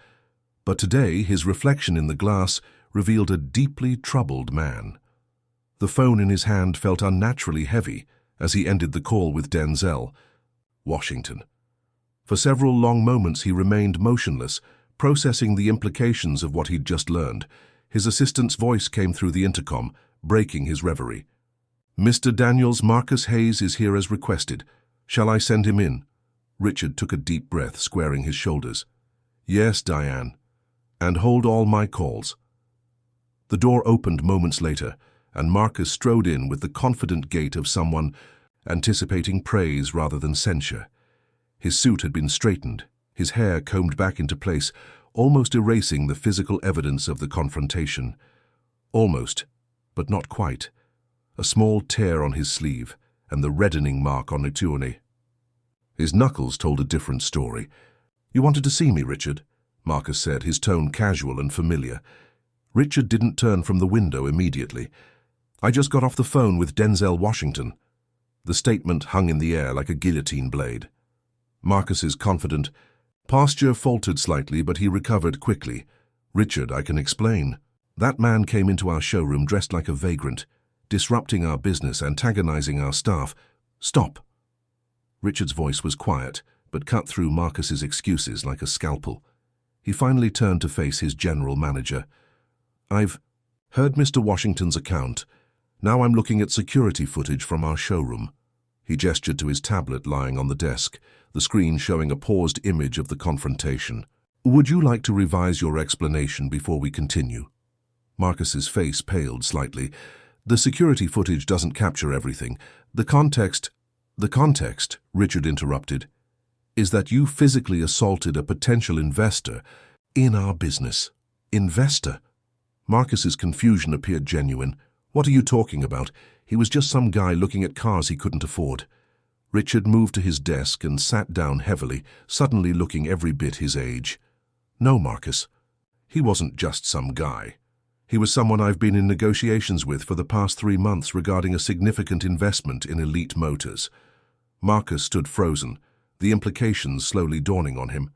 But today, his reflection in the glass revealed a deeply troubled man. The phone in his hand felt unnaturally heavy as he ended the call with Denzel Washington. For several long moments he remained motionless, processing the implications of what he'd just learned. His assistant's voice came through the intercom, breaking his reverie. Mr. Daniels, Marcus Hayes is here as requested. Shall I send him in? Richard took a deep breath, squaring his shoulders. Yes, Diane. And hold all my calls. The door opened moments later, and Marcus strode in with the confident gait of someone anticipating praise rather than censure. His suit had been straightened, his hair combed back into place, almost erasing the physical evidence of the confrontation. Almost, but not quite. A small tear on his sleeve, and the reddening mark on it tourné. His knuckles told a different story. You wanted to see me, Richard, Marcus said, his tone casual and familiar. Richard didn't turn from the window immediately. I just got off the phone with Denzel Washington. The statement hung in the air like a guillotine blade. Marcus's confident posture faltered slightly, but he recovered quickly. Richard, I can explain. That man came into our showroom dressed like a vagrant, disrupting our business, antagonizing our staff. Stop. Richard's voice was quiet, but cut through Marcus's excuses like a scalpel. He finally turned to face his general manager. I've heard Mr. Washington's account. Now I'm looking at security footage from our showroom. He gestured to his tablet lying on the desk, the screen showing a paused image of the confrontation. Would you like to revise your explanation before we continue? Marcus's face paled slightly. The security footage doesn't capture everything. The context, Richard interrupted, is that you physically assaulted a potential investor in our business. Investor? Marcus's confusion appeared genuine. What are you talking about? He was just some guy looking at cars he couldn't afford. Richard moved to his desk and sat down heavily, suddenly looking every bit his age. No, Marcus. He wasn't just some guy. He was someone I've been in negotiations with for the past 3 months regarding a significant investment in Elite Motors. Marcus stood frozen, the implications slowly dawning on him.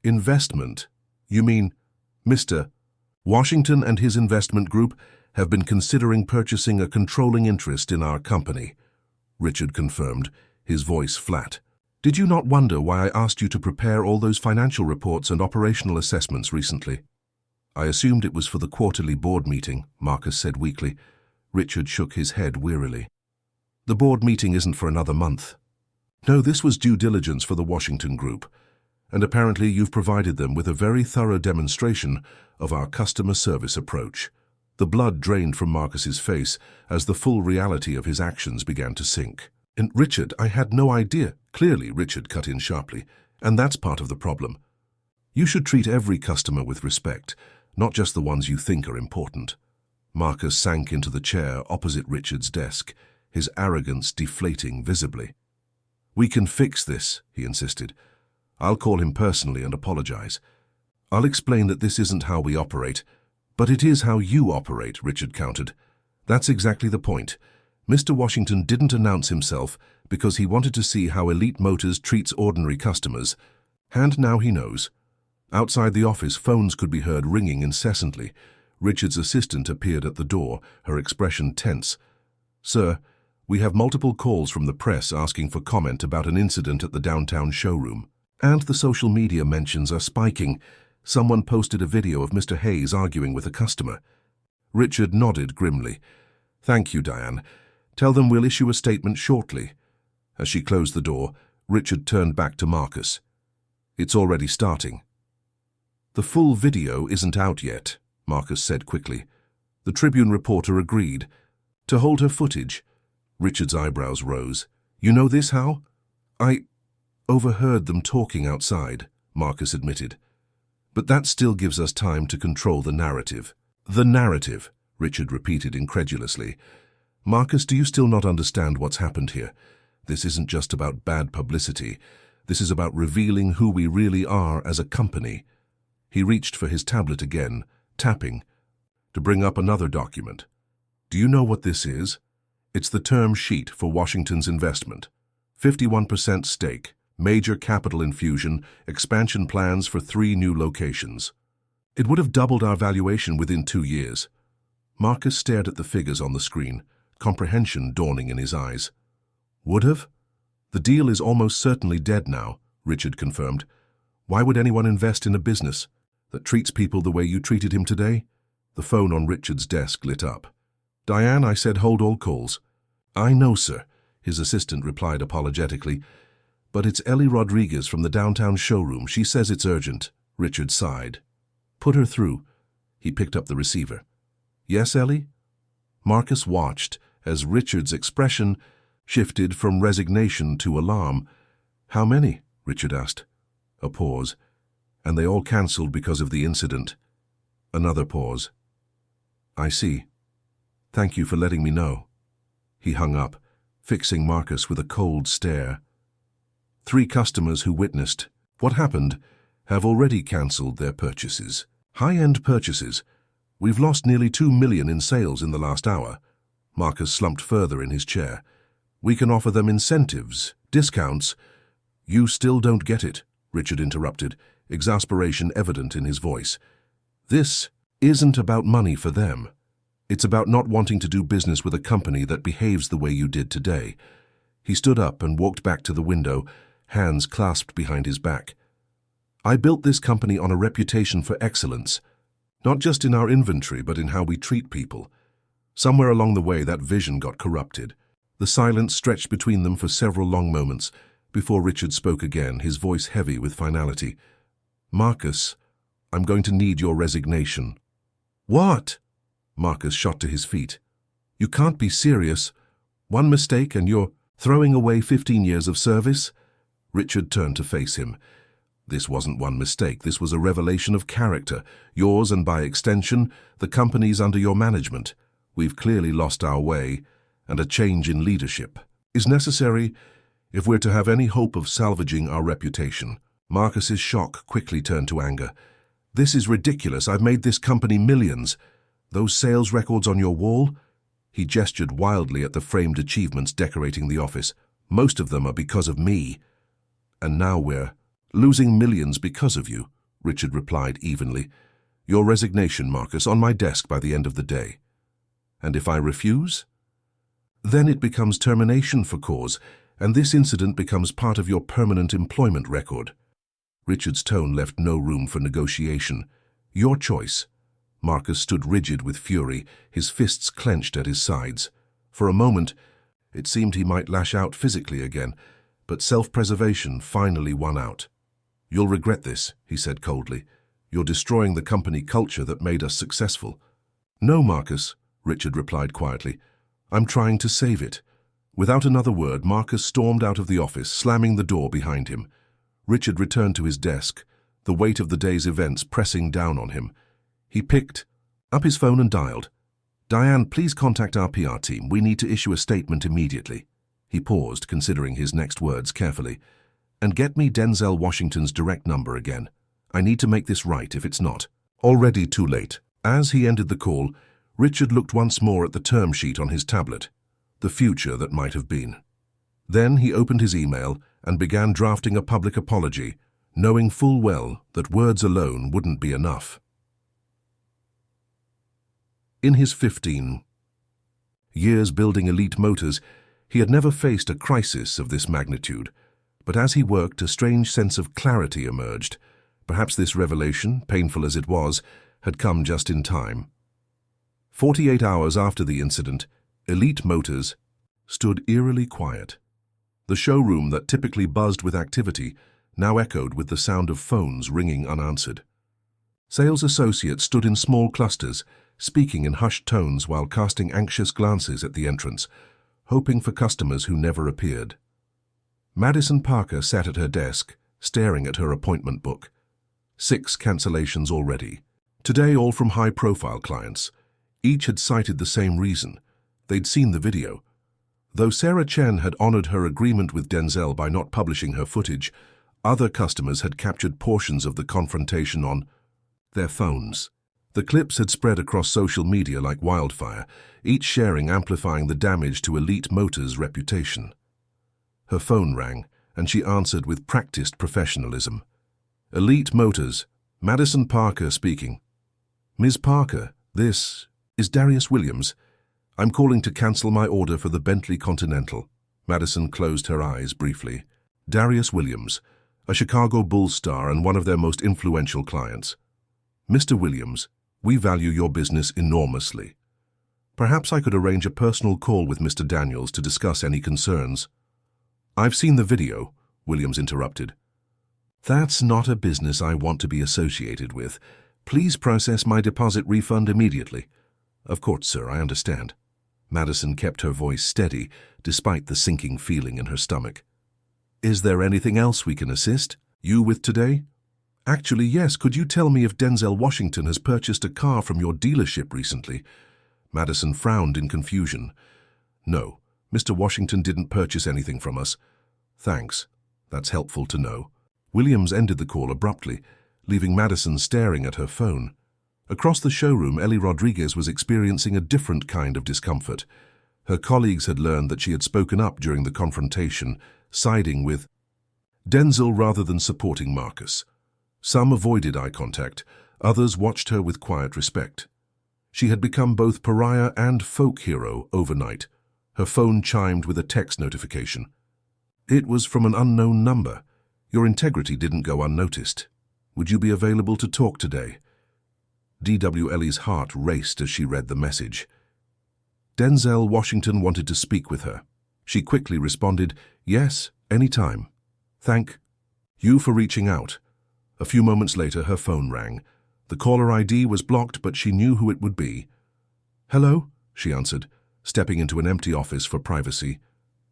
Investment? You mean, Mr. Washington and his investment group have been considering purchasing a controlling interest in our company, Richard confirmed, his voice flat. Did you not wonder why I asked you to prepare all those financial reports and operational assessments recently? I assumed it was for the quarterly board meeting, Marcus said weakly. Richard shook his head wearily. The board meeting isn't for another month. No, this was due diligence for the Washington Group, and apparently you've provided them with a very thorough demonstration of our customer service approach. The blood drained from Marcus's face as the full reality of his actions began to sink. And Richard, I had no idea. Clearly, Richard cut in sharply, and that's part of the problem. You should treat every customer with respect, not just the ones you think are important. Marcus sank into the chair opposite Richard's desk, his arrogance deflating visibly. We can fix this, he insisted. I'll call him personally and apologize. I'll explain that this isn't how we operate, but it is how you operate, Richard countered. That's exactly the point. Mr. Washington didn't announce himself because he wanted to see how Elite Motors treats ordinary customers, and now he knows. Outside the office, phones could be heard ringing incessantly. Richard's assistant appeared at the door, her expression tense. Sir, we have multiple calls from the press asking for comment about an incident at the downtown showroom. And the social media mentions are spiking. Someone posted a video of Mr. Hayes arguing with a customer. Richard nodded grimly. Thank you, Diane. Tell them we'll issue a statement shortly. As she closed the door, Richard turned back to Marcus. It's already starting. The full video isn't out yet, Marcus said quickly. The Tribune reporter agreed. To hold her footage. Richard's eyebrows rose. You know this, how? I overheard them talking outside, Marcus admitted. But that still gives us time to control the narrative. The narrative, Richard repeated incredulously. Marcus, do you still not understand what's happened here? This isn't just about bad publicity. This is about revealing who we really are as a company. He reached for his tablet again, tapping, to bring up another document. Do you know what this is? It's the term sheet for Washington's investment. 51% stake, major capital infusion, expansion plans for 3 new locations. It would have doubled our valuation within 2 years. Marcus stared at the figures on the screen, comprehension dawning in his eyes. Would have? The deal is almost certainly dead now, Richard confirmed. Why would anyone invest in a business that treats people the way you treated him today? The phone on Richard's desk lit up. Diane, I said hold all calls. I know, sir, his assistant replied apologetically. But it's Ellie Rodriguez from the downtown showroom. She says it's urgent. Richard sighed. Put her through. He picked up the receiver. Yes, Ellie? Marcus watched as Richard's expression shifted from resignation to alarm. How many? Richard asked. A pause. And they all cancelled because of the incident. Another pause. I see. Thank you for letting me know. He hung up, fixing Marcus with a cold stare. 3 customers who witnessed what happened have already cancelled their purchases. High-end purchases. We've lost nearly $2 million in sales in the last hour. Marcus slumped further in his chair. We can offer them incentives, discounts. You still don't get it, Richard interrupted, exasperation evident in his voice. This isn't about money for them. It's about not wanting to do business with a company that behaves the way you did today. He stood up and walked back to the window, hands clasped behind his back. I built this company on a reputation for excellence, not just in our inventory, but in how we treat people. Somewhere along the way, that vision got corrupted. The silence stretched between them for several long moments before Richard spoke again, his voice heavy with finality. Marcus, I'm going to need your resignation. What? Marcus shot to his feet. You can't be serious. One mistake and you're throwing away 15 years of service? Richard turned to face him. This wasn't one mistake. This was a revelation of character, yours and by extension, the company's under your management. We've clearly lost our way, and a change in leadership is necessary if we're to have any hope of salvaging our reputation. Marcus's shock quickly turned to anger. This is ridiculous. I've made this company millions. Those sales records on your wall? He gestured wildly at the framed achievements decorating the office. Most of them are because of me. And now we're losing millions because of you, Richard replied evenly. Your resignation, Marcus, on my desk by the end of the day. And if I refuse? Then it becomes termination for cause, and this incident becomes part of your permanent employment record. Richard's tone left no room for negotiation. Your choice. Marcus stood rigid with fury, his fists clenched at his sides. For a moment, it seemed he might lash out physically again, but self-preservation finally won out. You'll regret this, he said coldly. You're destroying the company culture that made us successful. No, Marcus, Richard replied quietly. I'm trying to save it. Without another word, Marcus stormed out of the office, slamming the door behind him. Richard returned to his desk, the weight of the day's events pressing down on him. He picked up his phone and dialed. Diane, please contact our PR team. We need to issue a statement immediately. He paused, considering his next words carefully. And get me Denzel Washington's direct number again. I need to make this right if it's not. Already too late. As he ended the call, Richard looked once more at the term sheet on his tablet. The future that might have been. Then he opened his email and began drafting a public apology, knowing full well that words alone wouldn't be enough. In his 15 years building Elite Motors, he had never faced a crisis of this magnitude, but as he worked, a strange sense of clarity emerged. Perhaps this revelation, painful as it was, had come just in time. 48 hours after the incident, Elite Motors stood eerily quiet. The showroom that typically buzzed with activity now echoed with the sound of phones ringing unanswered. Sales associates stood in small clusters, speaking in hushed tones while casting anxious glances at the entrance, hoping for customers who never appeared. Madison Parker sat at her desk, staring at her appointment book. 6 cancellations already. Today all from high-profile clients. Each had cited the same reason. They'd seen the video. Though Sarah Chen had honored her agreement with Denzel by not publishing her footage, other customers had captured portions of the confrontation on their phones. The clips had spread across social media like wildfire, each sharing amplifying the damage to Elite Motors' reputation. Her phone rang, and she answered with practiced professionalism. Elite Motors, Madison Parker speaking. Ms. Parker, this is Darius Williams. I'm calling to cancel my order for the Bentley Continental. Madison closed her eyes briefly. Darius Williams, a Chicago Bulls star and one of their most influential clients. Mr. Williams, we value your business enormously. Perhaps I could arrange a personal call with Mr. Daniels to discuss any concerns. I've seen the video, Williams interrupted. That's not a business I want to be associated with. Please process my deposit refund immediately. Of course, sir, I understand. Madison kept her voice steady, despite the sinking feeling in her stomach. Is there anything else we can assist you with today? Actually, yes. Could you tell me if Denzel Washington has purchased a car from your dealership recently? Madison frowned in confusion. No, Mr. Washington didn't purchase anything from us. Thanks. That's helpful to know. Williams ended the call abruptly, leaving Madison staring at her phone. Across the showroom, Ellie Rodriguez was experiencing a different kind of discomfort. Her colleagues had learned that she had spoken up during the confrontation, siding with Denzel rather than supporting Marcus. Some avoided eye contact, others watched her with quiet respect. She had become both pariah and folk hero overnight. Her phone chimed with a text notification. It was from an unknown number. Your integrity didn't go unnoticed. Would you be available to talk today? Ellie's heart raced as she read the message. Denzel Washington wanted to speak with her. She quickly responded, yes, anytime. Thank you for reaching out. A few moments later, her phone rang. The caller ID was blocked, but she knew who it would be. Hello, she answered, stepping into an empty office for privacy.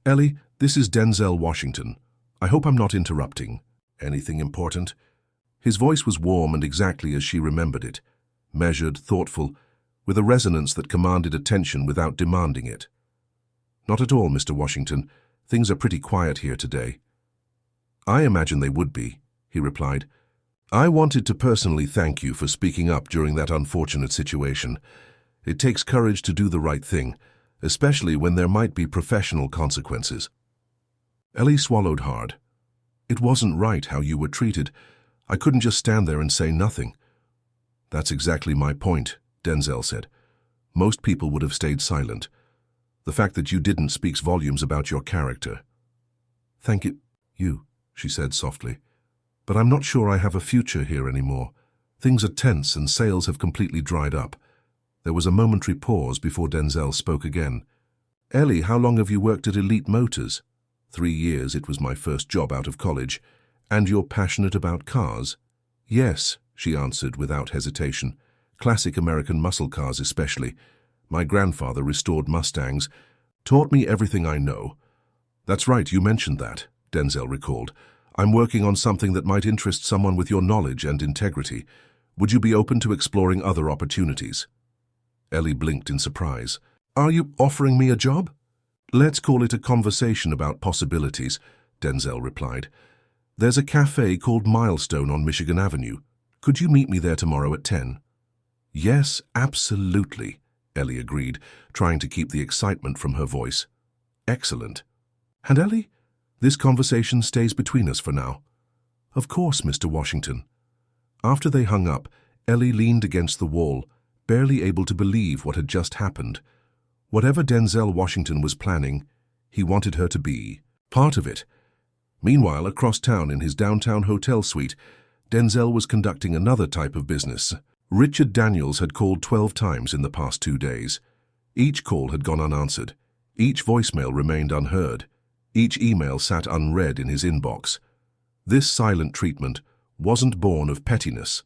Ellie, this is Denzel Washington. I hope I'm not interrupting. Anything important? His voice was warm and exactly as she remembered it. Measured, thoughtful, with a resonance that commanded attention without demanding it. Not at all, Mr. Washington. Things are pretty quiet here today." "I imagine they would be," he replied. "I wanted to personally thank you for speaking up during that unfortunate situation. It takes courage to do the right thing, especially when there might be professional consequences." Ellie swallowed hard. "It wasn't right how you were treated. I couldn't just stand there and say nothing." "That's exactly my point," Denzel said. "Most people would have stayed silent. The fact that you didn't speaks volumes about your character." "Thank you," she said softly. "But I'm not sure I have a future here anymore. Things are tense and sales have completely dried up." There was a momentary pause before Denzel spoke again. "Ellie, how long have you worked at Elite Motors?" 3 years, it was my first job out of college. "And you're passionate about cars?" "Yes," she answered without hesitation. "Classic American muscle cars especially. My grandfather restored Mustangs, taught me everything I know." "That's right, you mentioned that," Denzel recalled. "I'm working on something that might interest someone with your knowledge and integrity. Would you be open to exploring other opportunities?" Ellie blinked in surprise. "Are you offering me a job?" "Let's call it a conversation about possibilities," Denzel replied. "There's a cafe called Milestone on Michigan Avenue. Could you meet me there tomorrow at 10? "Yes, absolutely," Ellie agreed, trying to keep the excitement from her voice. "Excellent. And Ellie, this conversation stays between us for now." "Of course, Mr. Washington." After they hung up, Ellie leaned against the wall, barely able to believe what had just happened. Whatever Denzel Washington was planning, he wanted her to be part of it. Meanwhile, across town in his downtown hotel suite, Denzel was conducting another type of business. Richard Daniels had called 12 times in the past 2 days. Each call had gone unanswered. Each voicemail remained unheard. Each email sat unread in his inbox. This silent treatment wasn't born of pettiness.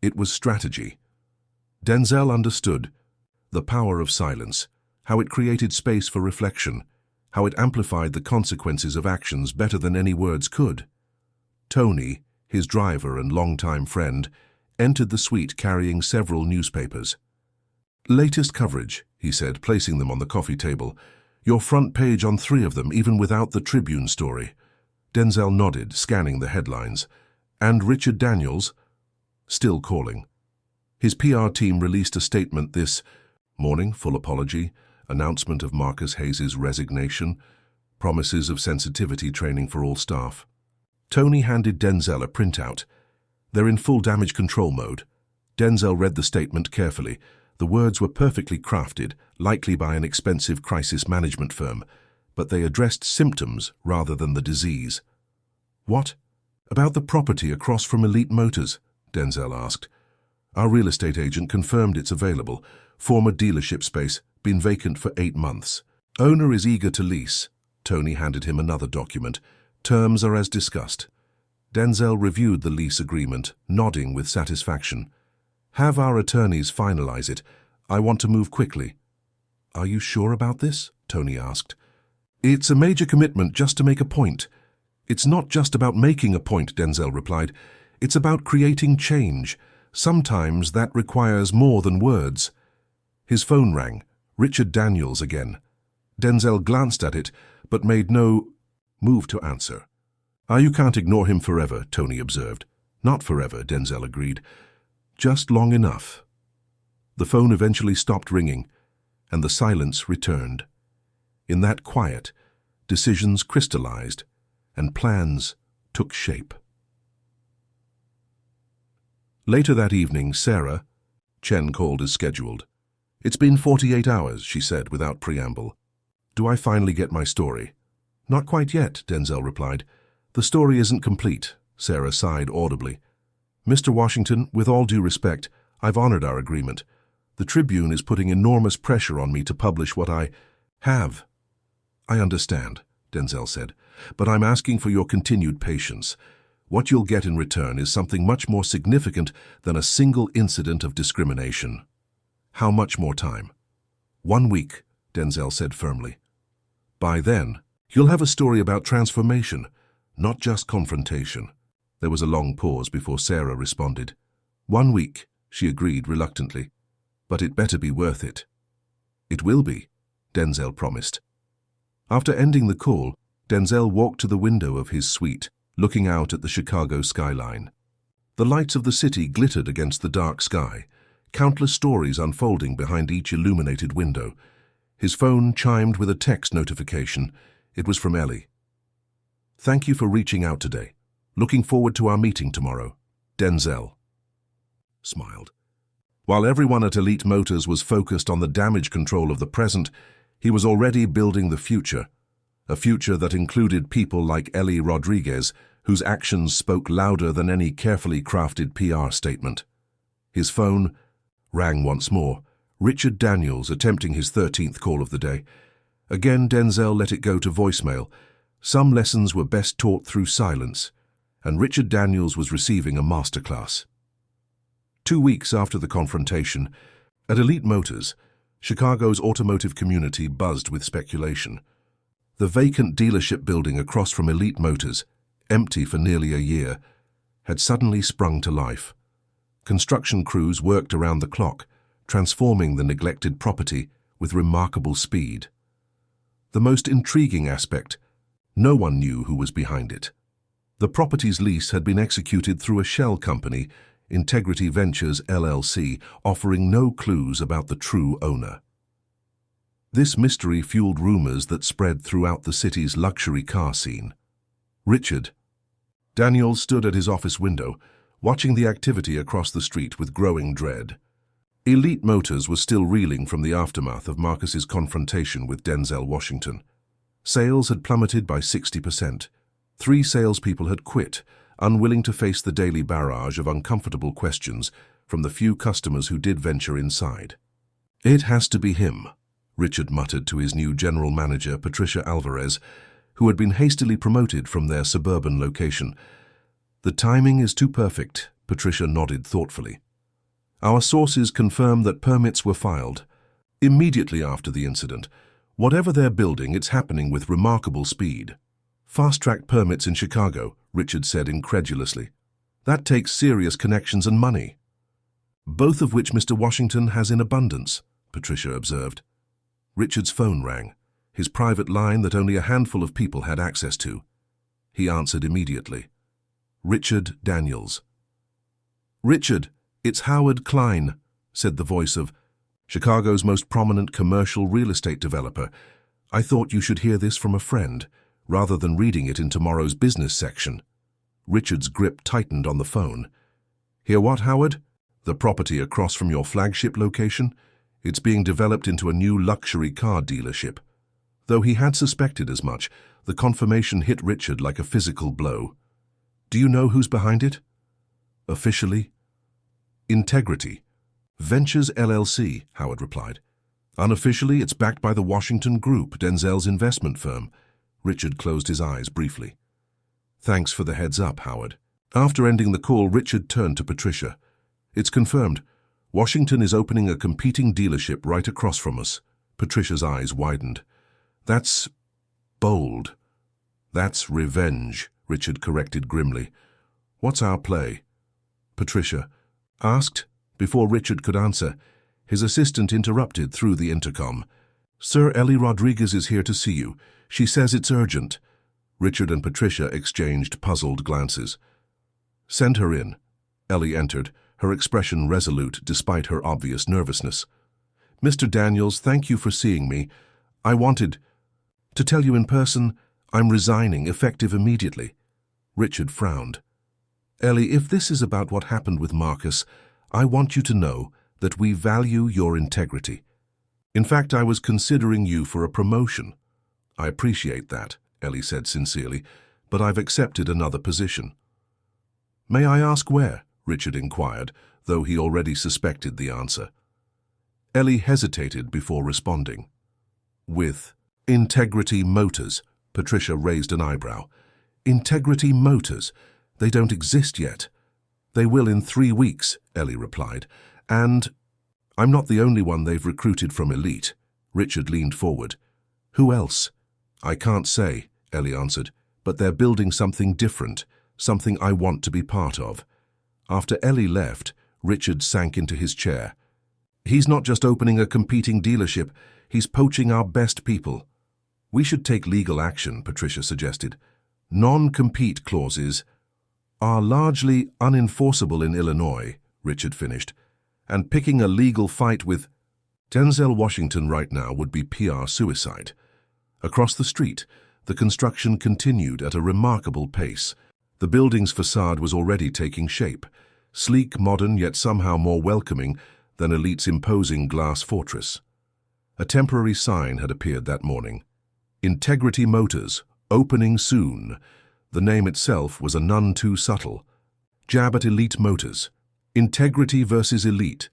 It was strategy. Denzel understood the power of silence, how it created space for reflection, how it amplified the consequences of actions better than any words could. Tony, his driver and longtime friend, entered the suite carrying several newspapers. "Latest coverage," he said, placing them on the coffee table. "Your front page on 3 of them, even without the Tribune story." Denzel nodded, scanning the headlines. "And Richard Daniels?" "Still calling." His PR team released a statement this morning, full apology, announcement of Marcus Hayes' resignation, promises of sensitivity training for all staff. Tony handed Denzel a printout. "They're in full damage control mode." Denzel read the statement carefully. The words were perfectly crafted, likely by an expensive crisis management firm, but they addressed symptoms rather than the disease. "What? About the property across from Elite Motors?" Denzel asked. "Our real estate agent confirmed it's available. Former dealership space, been vacant for 8 months. Owner is eager to lease." Tony handed him another document. "Terms are as discussed." Denzel reviewed the lease agreement, nodding with satisfaction. "Have our attorneys finalize it. I want to move quickly." "Are you sure about this?" Tony asked. "It's a major commitment just to make a point." "It's not just about making a point," Denzel replied. "It's about creating change. Sometimes that requires more than words." His phone rang. Richard Daniels again. Denzel glanced at it, but made no move to answer. "You can't ignore him forever," Tony observed. "Not forever," Denzel agreed. "Just long enough." The phone eventually stopped ringing, and the silence returned. In that quiet, decisions crystallized, and plans took shape. Later that evening, Sarah, Chen called as scheduled. "It's been 48 hours, she said without preamble. "Do I finally get my story?" "Not quite yet," Denzel replied. "The story isn't complete," Sarah sighed audibly. "Mr. Washington, with all due respect, I've honored our agreement. The Tribune is putting enormous pressure on me to publish what I have." "I understand," Denzel said, "but I'm asking for your continued patience. What you'll get in return is something much more significant than a single incident of discrimination." "How much more time?" 1 week, Denzel said firmly. "By then, you'll have a story about transformation, not just confrontation." There was a long pause before Sarah responded. 1 week, she agreed reluctantly. "But it better be worth it." "It will be," Denzel promised. After ending the call, Denzel walked to the window of his suite, looking out at the Chicago skyline. The lights of the city glittered against the dark sky, countless stories unfolding behind each illuminated window. His phone chimed with a text notification. It was from Ellie. "Thank you for reaching out today. Looking forward to our meeting tomorrow. Denzel." Smiled. While everyone at Elite Motors was focused on the damage control of the present, he was already building the future. A future that included people like Ellie Rodriguez, whose actions spoke louder than any carefully crafted PR statement. His phone rang once more. Richard Daniels attempting his 13th call of the day. Again, Denzel let it go to voicemail. Some lessons were best taught through silence, and Richard Daniels was receiving a masterclass. 2 weeks after the confrontation, at Elite Motors, Chicago's automotive community buzzed with speculation. The vacant dealership building across from Elite Motors, empty for nearly a year, had suddenly sprung to life. Construction crews worked around the clock, transforming the neglected property with remarkable speed. The most intriguing aspect, no one knew who was behind it. The property's lease had been executed through a shell company, Integrity Ventures LLC, offering no clues about the true owner. This mystery fueled rumors that spread throughout the city's luxury car scene. Richard Daniels stood at his office window, watching the activity across the street with growing dread. Elite Motors was still reeling from the aftermath of Marcus's confrontation with Denzel Washington. Sales had plummeted by 60%. 3 salespeople had quit, unwilling to face the daily barrage of uncomfortable questions from the few customers who did venture inside. "It has to be him," Richard muttered to his new general manager, Patricia Alvarez, who had been hastily promoted from their suburban location. "The timing is too perfect," Patricia nodded thoughtfully. "Our sources confirm that permits were filed immediately after the incident. Whatever they're building, it's happening with remarkable speed." "Fast-track permits in Chicago," Richard said incredulously. "That takes serious connections and money." "Both of which Mr. Washington has in abundance," Patricia observed. Richard's phone rang, his private line that only a handful of people had access to. He answered immediately. Richard Daniels. "Richard, it's Howard Klein," said the voice of Chicago's most prominent commercial real estate developer. "I thought you should hear this from a friend, rather than reading it in tomorrow's business section." Richard's grip tightened on the phone. "Hear what, Howard? The property across from your flagship location? It's being developed into a new luxury car dealership." Though he had suspected as much, the confirmation hit Richard like a physical blow. "Do you know who's behind it?" "Officially?" "Integrity Ventures LLC," Howard replied. "Unofficially, it's backed by the Washington Group, Denzel's investment firm." Richard closed his eyes briefly. "Thanks for the heads up, Howard." After ending the call, Richard turned to Patricia. "It's confirmed. Washington is opening a competing dealership right across from us." Patricia's eyes widened. "That's bold." "That's revenge," Richard corrected grimly. "What's our play?" Patricia asked. Before Richard could answer, his assistant interrupted through the intercom. "Sir, Ellie Rodriguez is here to see you. She says it's urgent." Richard and Patricia exchanged puzzled glances. "Send her in." Ellie entered, her expression resolute despite her obvious nervousness. "Mr. Daniels, thank you for seeing me. I wanted to tell you in person I'm resigning, effective immediately." Richard frowned. "Ellie, if this is about what happened with Marcus, I want you to know that we value your integrity. In fact, I was considering you for a promotion." "I appreciate that," Ellie said sincerely, "but I've accepted another position." "May I ask where?" Richard inquired, though he already suspected the answer. Ellie hesitated before responding. "With Integrity Motors." Patricia raised an eyebrow. "Integrity Motors? They don't exist yet." "They will in 3 weeks," Ellie replied. "And I'm not the only one they've recruited from Elite." Richard leaned forward. "Who else?" "I can't say," Ellie answered, "but they're building something different, something I want to be part of." After Ellie left, Richard sank into his chair. "He's not just opening a competing dealership, he's poaching our best people." We should take legal action, Patricia suggested. Non-compete clauses are largely unenforceable in Illinois, Richard finished, and picking a legal fight with Denzel Washington right now would be PR suicide. Across the street, the construction continued at a remarkable pace. The building's facade was already taking shape, sleek, modern, yet somehow more welcoming than Elite's imposing glass fortress. A temporary sign had appeared that morning. Integrity Motors, opening soon. The name itself was a none too subtle. Jab at Elite Motors. Integrity versus Elite.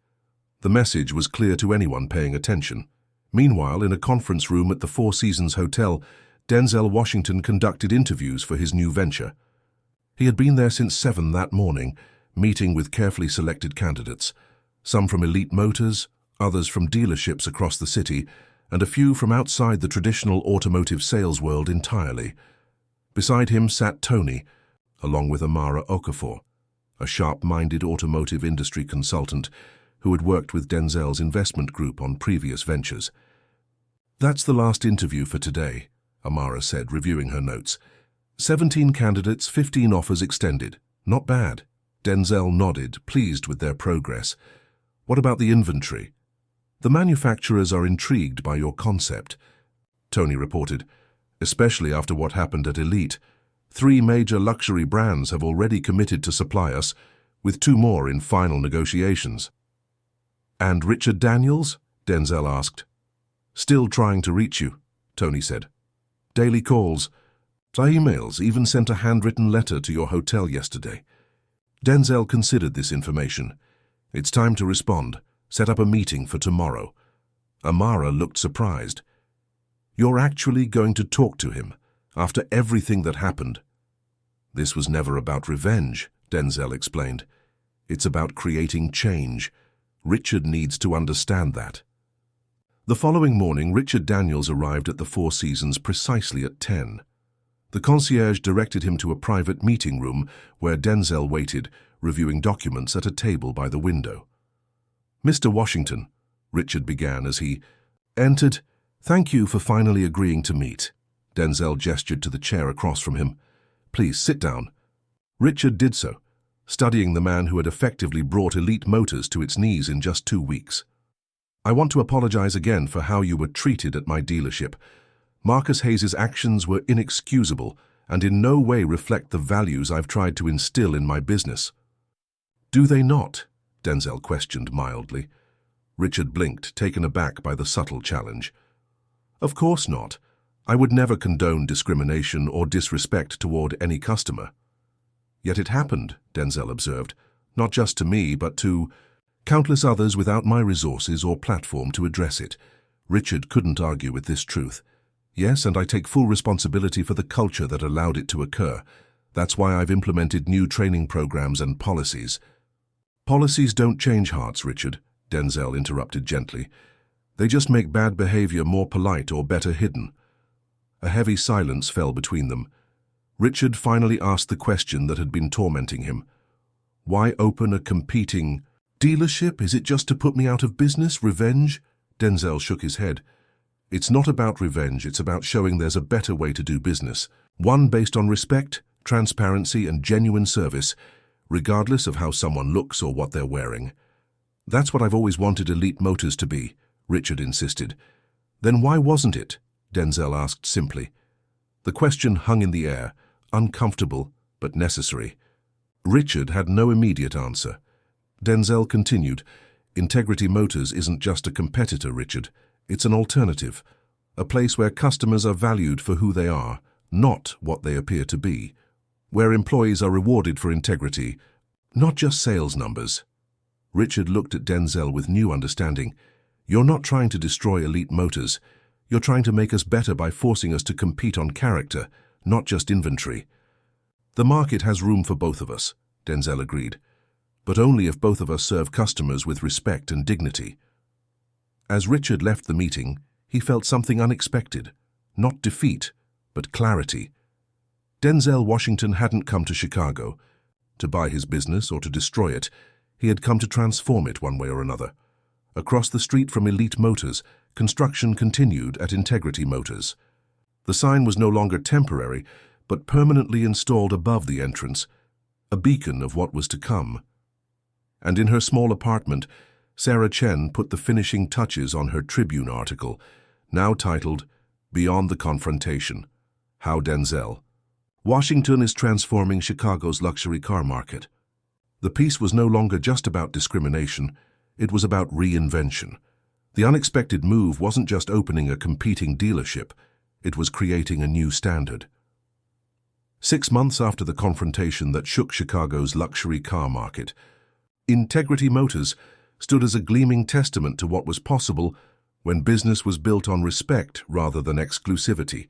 The message was clear to anyone paying attention. Meanwhile, in a conference room at the Four Seasons Hotel, Denzel Washington conducted interviews for his new venture. He had been there since 7 that morning, meeting with carefully selected candidates, some from Elite Motors, others from dealerships across the city, and a few from outside the traditional automotive sales world entirely. Beside him sat Tony, along with Amara Okafor, a sharp-minded automotive industry consultant who had worked with Denzel's investment group on previous ventures. "That's the last interview for today," Amara said, reviewing her notes. 17 candidates, 15 offers extended. Not bad. Denzel nodded, pleased with their progress. "What about the inventory?" "The manufacturers are intrigued by your concept," Tony reported, "especially after what happened at Elite. 3 major luxury brands have already committed to supply us, with 2 more in final negotiations." "And Richard Daniels?" Denzel asked. "Still trying to reach you," Tony said. "Daily calls. By emails, even sent a handwritten letter to your hotel yesterday." Denzel considered this information. "It's time to respond. Set up a meeting for tomorrow." Amara looked surprised. "You're actually going to talk to him, after everything that happened?" "This was never about revenge," Denzel explained. "It's about creating change. Richard needs to understand that." The following morning, Richard Daniels arrived at the Four Seasons precisely at 10. The concierge directed him to a private meeting room where Denzel waited, reviewing documents at a table by the window. "Mr. Washington," Richard began as he entered. "Thank you for finally agreeing to meet." Denzel gestured to the chair across from him. "Please sit down." Richard did so, studying the man who had effectively brought Elite Motors to its knees in just 2 weeks. "I want to apologize again for how you were treated at my dealership. Marcus Hayes' actions were inexcusable and in no way reflect the values I've tried to instill in my business." "Do they not?" Denzel questioned mildly. Richard blinked, taken aback by the subtle challenge. "Of course not. I would never condone discrimination or disrespect toward any customer." "Yet it happened," Denzel observed, "not just to me, but to countless others without my resources or platform to address it." Richard couldn't argue with this truth. "Yes, and I take full responsibility for the culture that allowed it to occur. That's why I've implemented new training programs and policies." "Policies don't change hearts, Richard," Denzel interrupted gently. "They just make bad behavior more polite or better hidden." A heavy silence fell between them. Richard finally asked the question that had been tormenting him. "Why open a competing dealership? Is it just to put me out of business? Revenge?" Denzel shook his head. "It's not about revenge, it's about showing there's a better way to do business. One based on respect, transparency, and genuine service, regardless of how someone looks or what they're wearing." "That's what I've always wanted Elite Motors to be," Richard insisted. "Then why wasn't it?" Denzel asked simply. The question hung in the air, uncomfortable but necessary. Richard had no immediate answer. Denzel continued, "Integrity Motors isn't just a competitor, Richard. It's an alternative, a place where customers are valued for who they are, not what they appear to be, where employees are rewarded for integrity, not just sales numbers." Richard looked at Denzel with new understanding. "You're not trying to destroy Elite Motors. You're trying to make us better by forcing us to compete on character, not just inventory." "The market has room for both of us," Denzel agreed, "but only if both of us serve customers with respect and dignity." As Richard left the meeting, he felt something unexpected, not defeat, but clarity. Denzel Washington hadn't come to Chicago to buy his business or to destroy it. He had come to transform it one way or another. Across the street from Elite Motors, construction continued at Integrity Motors. The sign was no longer temporary, but permanently installed above the entrance, a beacon of what was to come. And in her small apartment, Sarah Chen put the finishing touches on her Tribune article, now titled, "Beyond the Confrontation: How Denzel Washington is Transforming Chicago's Luxury Car Market." The piece was no longer just about discrimination, it was about reinvention. The unexpected move wasn't just opening a competing dealership, it was creating a new standard. 6 months after the confrontation that shook Chicago's luxury car market, Integrity Motors stood as a gleaming testament to what was possible when business was built on respect rather than exclusivity.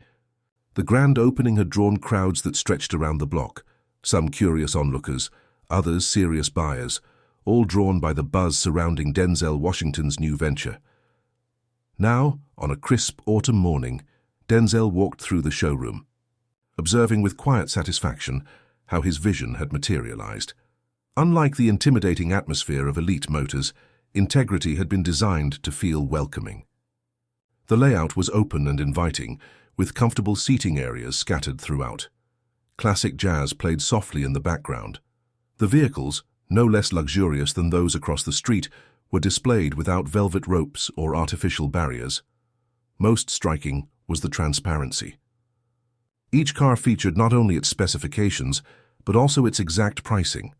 The grand opening had drawn crowds that stretched around the block, some curious onlookers, others serious buyers, all drawn by the buzz surrounding Denzel Washington's new venture. Now, on a crisp autumn morning, Denzel walked through the showroom, observing with quiet satisfaction how his vision had materialized. Unlike the intimidating atmosphere of elite motors, Integrity had been designed to feel welcoming. The layout was open and inviting, with comfortable seating areas scattered throughout. Classic jazz played softly in the background. The vehicles, no less luxurious than those across the street, were displayed without velvet ropes or artificial barriers. Most striking was the transparency. Each car featured not only its specifications, but also its exact pricing.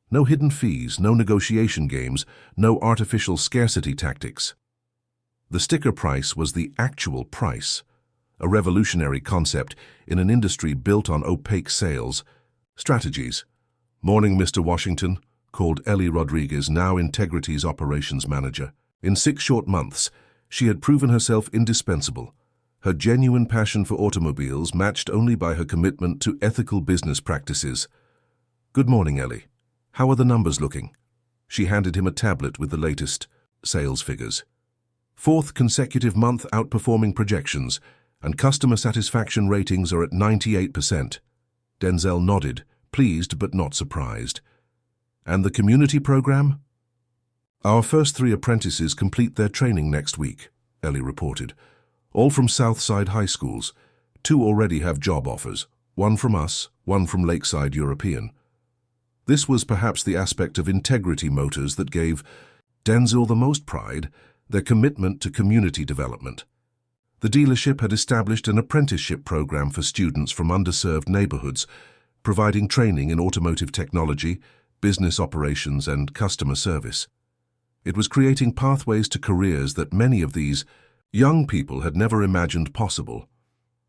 No hidden fees, no negotiation games, no artificial scarcity tactics. The sticker price was the actual price, a revolutionary concept in an industry built on opaque sales strategies. "Morning, Mr. Washington," called Ellie Rodriguez, now Integrity's operations manager. In 6 short months, she had proven herself indispensable, her genuine passion for automobiles matched only by her commitment to ethical business practices. "Good morning, Ellie. How are the numbers looking?" She handed him a tablet with the latest sales figures. 4th consecutive month outperforming projections, and customer satisfaction ratings are at 98%. Denzel nodded, pleased but not surprised. "And the community program?" "Our first 3 apprentices complete their training next week," Ellie reported. "All from Southside high schools. 2 already have job offers, 1 from us, 1 from Lakeside European." This was perhaps the aspect of Integrity Motors that gave Denzel the most pride, their commitment to community development. The dealership had established an apprenticeship program for students from underserved neighborhoods, providing training in automotive technology, business operations, and customer service. It was creating pathways to careers that many of these young people had never imagined possible.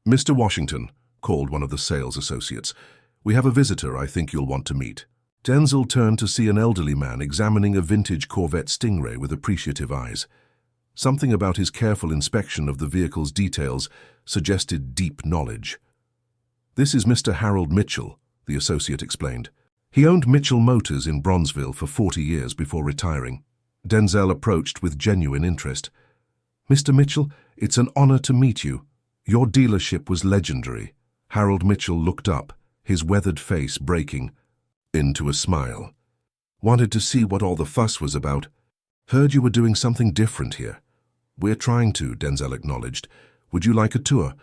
"Mr. Washington," called one of the sales associates, "we have a visitor I think you'll want to meet." Denzel turned to see an elderly man examining a vintage Corvette Stingray with appreciative eyes. Something about his careful inspection of the vehicle's details suggested deep knowledge. "This is Mr. Harold Mitchell," the associate explained. He owned Mitchell Motors in Bronzeville for 40 years before retiring. Denzel approached with genuine interest. "Mr. Mitchell, it's an honor to meet you. Your dealership was legendary." Harold Mitchell looked up, his weathered face breaking into a smile. "Wanted to see what all the fuss was about. Heard you were doing something different here." "We're trying to," Denzel acknowledged. "Would you like a tour?"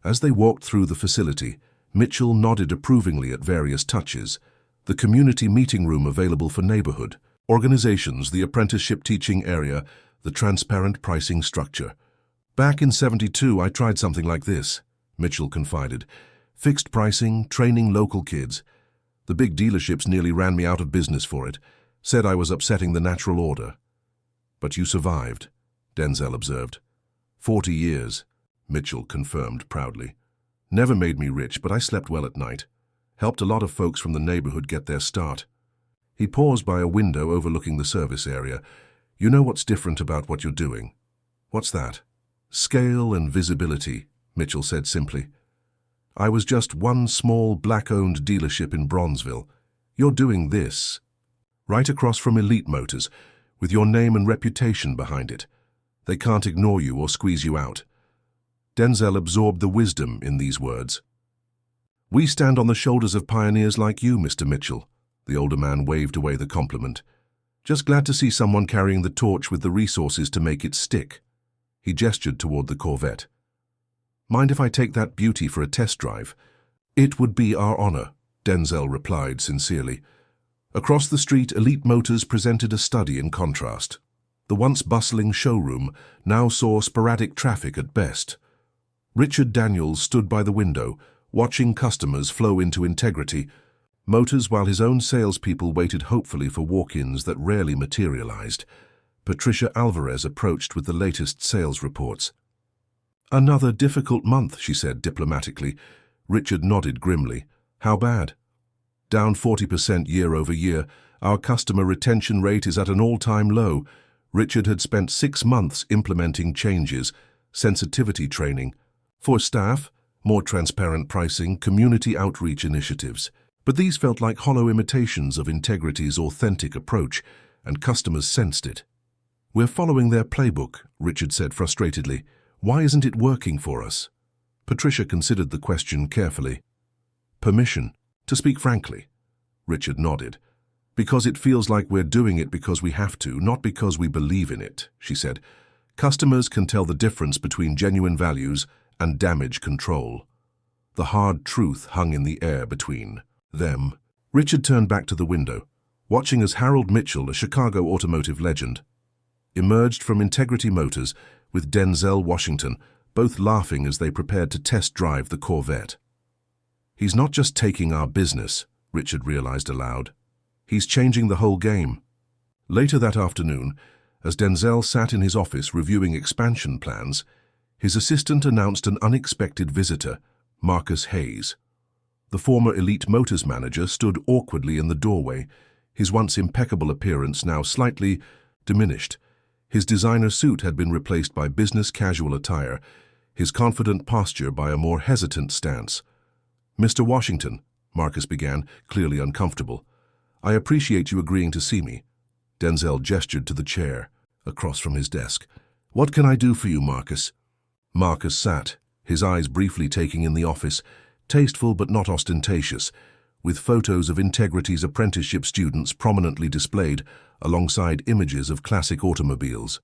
As they walked through the facility, Mitchell nodded approvingly at various touches. The community meeting room available for neighborhood organizations, the apprenticeship teaching area, the transparent pricing structure. "Back in '72, I tried something like this," Mitchell confided. "Fixed pricing, training local kids. The big dealerships nearly ran me out of business for it, said I was upsetting the natural order." "But you survived," Denzel observed. 40 years, Mitchell confirmed proudly. "Never made me rich, but I slept well at night. Helped a lot of folks from the neighborhood get their start." He paused by a window overlooking the service area. "You know what's different about what you're doing?" "What's that?" "Scale and visibility," Mitchell said simply. "I was just one small black-owned dealership in Bronzeville. You're doing this, right across from Elite Motors, with your name and reputation behind it. They can't ignore you or squeeze you out." Denzel absorbed the wisdom in these words. "We stand on the shoulders of pioneers like you, Mr. Mitchell." The older man waved away the compliment. "Just glad to see someone carrying the torch with the resources to make it stick." He gestured toward the Corvette. Mind if I take that beauty for a test drive? It would be our honor, Denzel replied sincerely. Across the street, Elite Motors presented a study in contrast. The once bustling showroom now saw sporadic traffic at best. Richard Daniels stood by the window, watching customers flow into Integrity Motors while his own salespeople waited hopefully for walk-ins that rarely materialized. Patricia Alvarez approached with the latest sales reports. "Another difficult month," she said diplomatically. Richard nodded grimly. "How bad?" "Down 40% year-over-year. Our customer retention rate is at an all-time low." Richard had spent 6 months implementing changes, sensitivity training, for staff, more transparent pricing, community outreach initiatives. But these felt like hollow imitations of Integrity's authentic approach, and customers sensed it. "We're following their playbook," Richard said frustratedly. "Why isn't it working for us?" Patricia considered the question carefully. "Permission to speak frankly." Richard nodded. "Because it feels like we're doing it because we have to, not because we believe in it," she said. "Customers can tell the difference between genuine values and damage control." The hard truth hung in the air between them. Richard turned back to the window, watching as Harold Mitchell, a Chicago automotive legend, emerged from Integrity Motors with Denzel Washington, both laughing as they prepared to test drive the Corvette. "He's not just taking our business," Richard realized aloud. "He's changing the whole game." Later that afternoon, as Denzel sat in his office reviewing expansion plans, his assistant announced an unexpected visitor, Marcus Hayes. The former Elite Motors manager stood awkwardly in the doorway, his once impeccable appearance now slightly diminished. His designer suit had been replaced by business casual attire, his confident posture by a more hesitant stance. "Mr. Washington," Marcus began, clearly uncomfortable, "I appreciate you agreeing to see me." Denzel gestured to the chair across from his desk. "What can I do for you, Marcus?" Marcus sat, his eyes briefly taking in the office, tasteful but not ostentatious, with photos of Integrity's apprenticeship students prominently displayed alongside images of classic automobiles.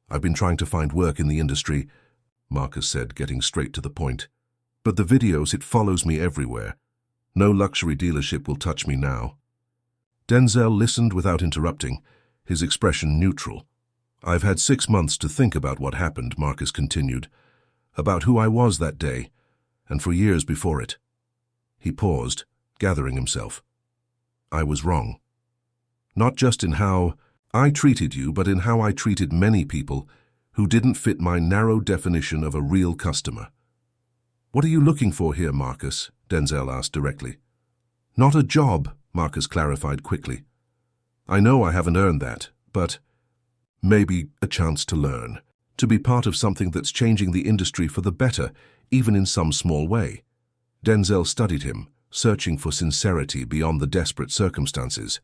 "I've been trying to find work in the industry," Marcus said, getting straight to the point. "But the videos, it follows me everywhere. No luxury dealership will touch me now." Denzel listened without interrupting, his expression neutral. "I've had 6 months to think about what happened," Marcus continued, "about who I was that day, and for years before it." He paused, gathering himself. "I was wrong. Not just in how I treated you, but in how I treated many people who didn't fit my narrow definition of a real customer." "What are you looking for here, Marcus?" Denzel asked directly. "Not a job," Marcus clarified quickly. "I know I haven't earned that, but maybe a chance to learn, to be part of something that's changing the industry for the better, even in some small way." Denzel studied him, searching for sincerity beyond the desperate circumstances.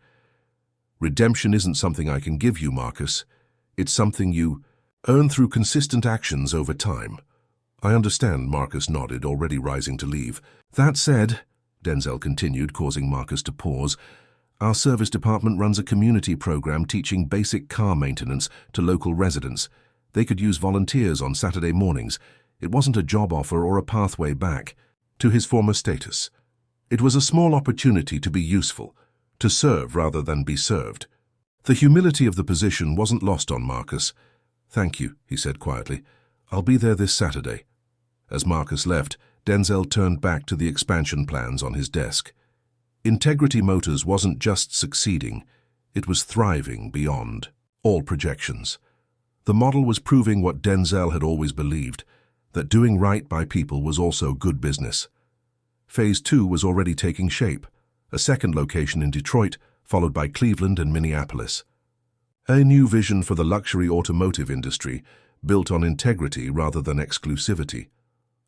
"Redemption isn't something I can give you, Marcus. It's something you earn through consistent actions over time." "I understand," Marcus nodded, already rising to leave. "That said," Denzel continued, causing Marcus to pause, "our service department runs a community program teaching basic car maintenance to local residents. They could use volunteers on Saturday mornings. It wasn't a job offer or a pathway back to his former status. It was a small opportunity to be useful, to serve rather than be served." The humility of the position wasn't lost on Marcus. "Thank you," he said quietly. "I'll be there this Saturday." As Marcus left, Denzel turned back to the expansion plans on his desk. Integrity Motors wasn't just succeeding, it was thriving beyond all projections. The model was proving what Denzel had always believed, that doing right by people was also good business. Phase 2 was already taking shape, a second location in Detroit, followed by Cleveland and Minneapolis. A new vision for the luxury automotive industry, built on integrity rather than exclusivity.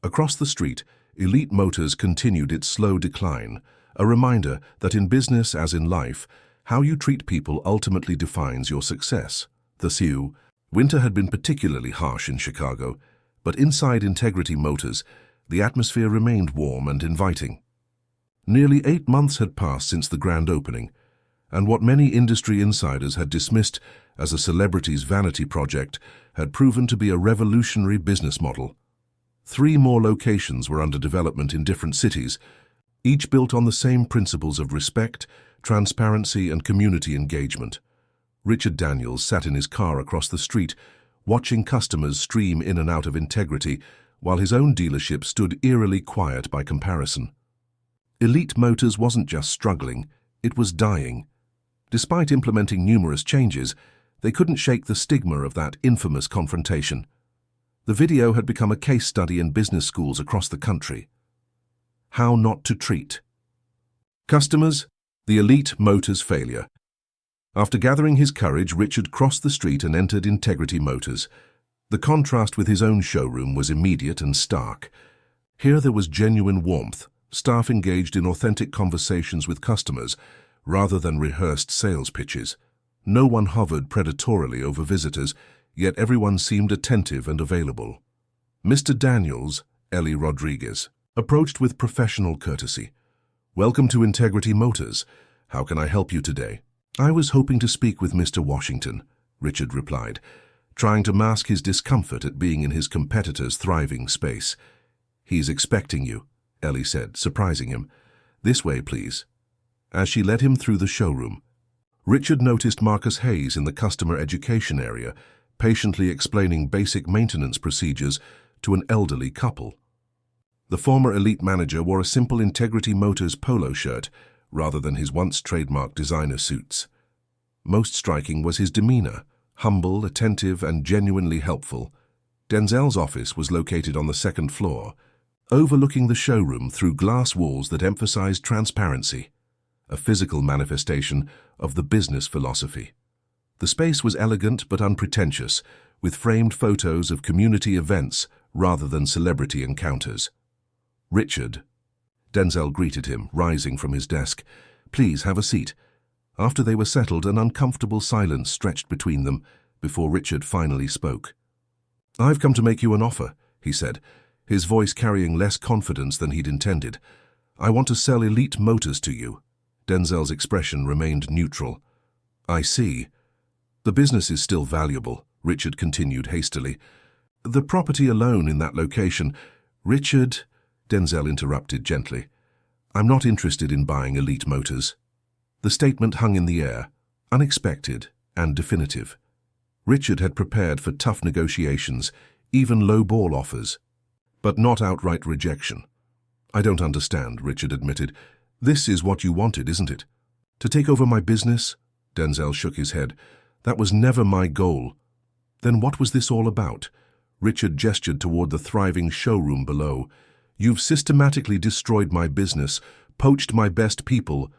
Across the street, Elite Motors continued its slow decline, a reminder that in business as in life, how you treat people ultimately defines your success. The SHOCKYOU. Winter had been particularly harsh in Chicago, but inside Integrity Motors, the atmosphere remained warm and inviting. Nearly 8 months had passed since the grand opening, and what many industry insiders had dismissed as a celebrity's vanity project had proven to be a revolutionary business model. 3 more locations were under development in different cities, each built on the same principles of respect, transparency, and community engagement. Richard Daniels sat in his car across the street, watching customers stream in and out of Integrity, while his own dealership stood eerily quiet by comparison. Elite Motors wasn't just struggling, it was dying. Despite implementing numerous changes, they couldn't shake the stigma of that infamous confrontation. The video had become a case study in business schools across the country. How not to treat customers, the Elite Motors failure. After gathering his courage, Richard crossed the street and entered Integrity Motors. The contrast with his own showroom was immediate and stark. Here there was genuine warmth, staff engaged in authentic conversations with customers, rather than rehearsed sales pitches. No one hovered predatorily over visitors, yet everyone seemed attentive and available. Mr. Daniels, Ellie Rodriguez, approached with professional courtesy. "Welcome to Integrity Motors. How can I help you today?" "I was hoping to speak with Mr. Washington," Richard replied, trying to mask his discomfort at being in his competitor's thriving space. "He's expecting you," Ellie said, surprising him. "This way, please." As she led him through the showroom, Richard noticed Marcus Hayes in the customer education area, patiently explaining basic maintenance procedures to an elderly couple. The former elite manager wore a simple Integrity Motors polo shirt, rather than his once trademark designer suits. Most striking was his demeanor, humble, attentive, and genuinely helpful. Denzel's office was located on the 2nd floor, overlooking the showroom through glass walls that emphasized transparency, a physical manifestation of the business philosophy. The space was elegant but unpretentious, with framed photos of community events rather than celebrity encounters. "Richard," Denzel greeted him, rising from his desk. "Please have a seat." After they were settled, an uncomfortable silence stretched between them before Richard finally spoke. "I've come to make you an offer," he said, his voice carrying less confidence than he'd intended. "I want to sell Elite Motors to you." Denzel's expression remained neutral. "I see. The business is still valuable," Richard continued hastily. "The property alone in that location—" "Richard," Denzel interrupted gently, "I'm not interested in buying Elite Motors." The statement hung in the air, unexpected and definitive. Richard had prepared for tough negotiations, even low-ball offers, but not outright rejection. "I don't understand," Richard admitted. "This is what you wanted, isn't it? To take over my business?" Denzel shook his head. "That was never my goal." "Then what was this all about?" Richard gestured toward the thriving showroom below. "You've systematically destroyed my business, poached my best people."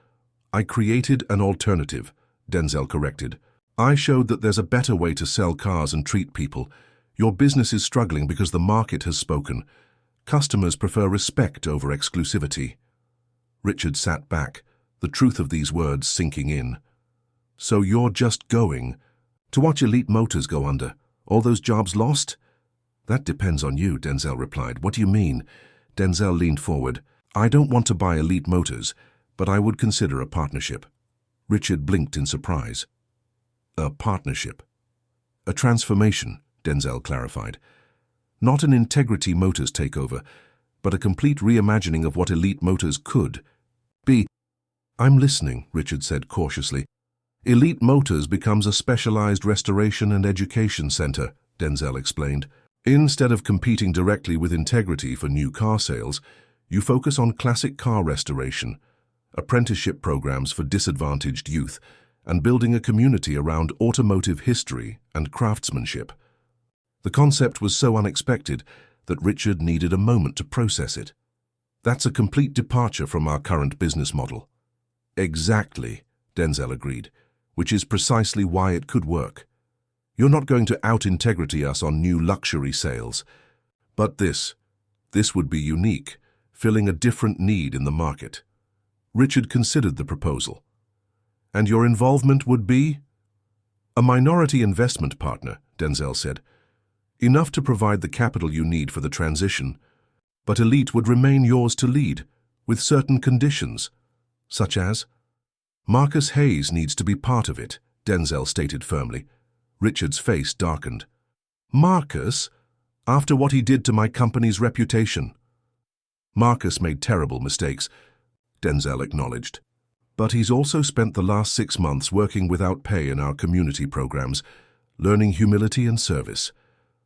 "I created an alternative," Denzel corrected. "I showed that there's a better way to sell cars and treat people. Your business is struggling because the market has spoken. Customers prefer respect over exclusivity." Richard sat back, the truth of these words sinking in. "So you're just going to watch Elite Motors go under? All those jobs lost?" "That depends on you," Denzel replied. "What do you mean?" Denzel leaned forward. "I don't want to buy Elite Motors, but I would consider a partnership." Richard blinked in surprise. "A partnership?" "A transformation," Denzel clarified. "Not an Integrity Motors takeover, but a complete reimagining of what Elite Motors could be." "I'm listening," Richard said cautiously. "Elite Motors becomes a specialized restoration and education center," Denzel explained. "Instead of competing directly with Integrity for new car sales, you focus on classic car restoration, apprenticeship programs for disadvantaged youth, and building a community around automotive history and craftsmanship." The concept was so unexpected that Richard needed a moment to process it. "That's a complete departure from our current business model." "Exactly," Denzel agreed, "which is precisely why it could work. You're not going to out-Integrity us on new luxury sales. But this would be unique, filling a different need in the market." Richard considered the proposal. "And your involvement would be?" "A minority investment partner," Denzel said. "Enough to provide the capital you need for the transition. But Elite would remain yours to lead, with certain conditions." "Such as?" "Marcus Hayes needs to be part of it," Denzel stated firmly. Richard's face darkened. "Marcus?" After what he did to my company's reputation. Marcus made terrible mistakes, Denzel acknowledged. But he's also spent the last 6 months working without pay in our community programs, learning humility and service.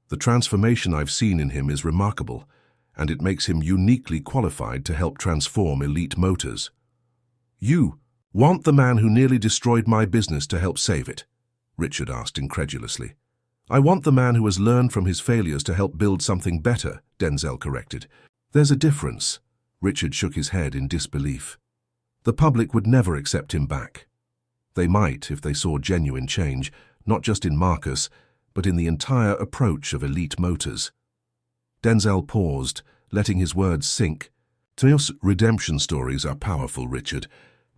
The transformation I've seen in him is remarkable, and it makes him uniquely qualified to help transform Elite Motors. You want the man who nearly destroyed my business to help save it? Richard asked incredulously. I want the man who has learned from his failures to help build something better, Denzel corrected. There's a difference. Richard shook his head in disbelief. The public would never accept him back. They might if they saw genuine change, not just in Marcus, but in the entire approach of Elite Motors. Denzel paused, letting his words sink. Those redemption stories are powerful, Richard.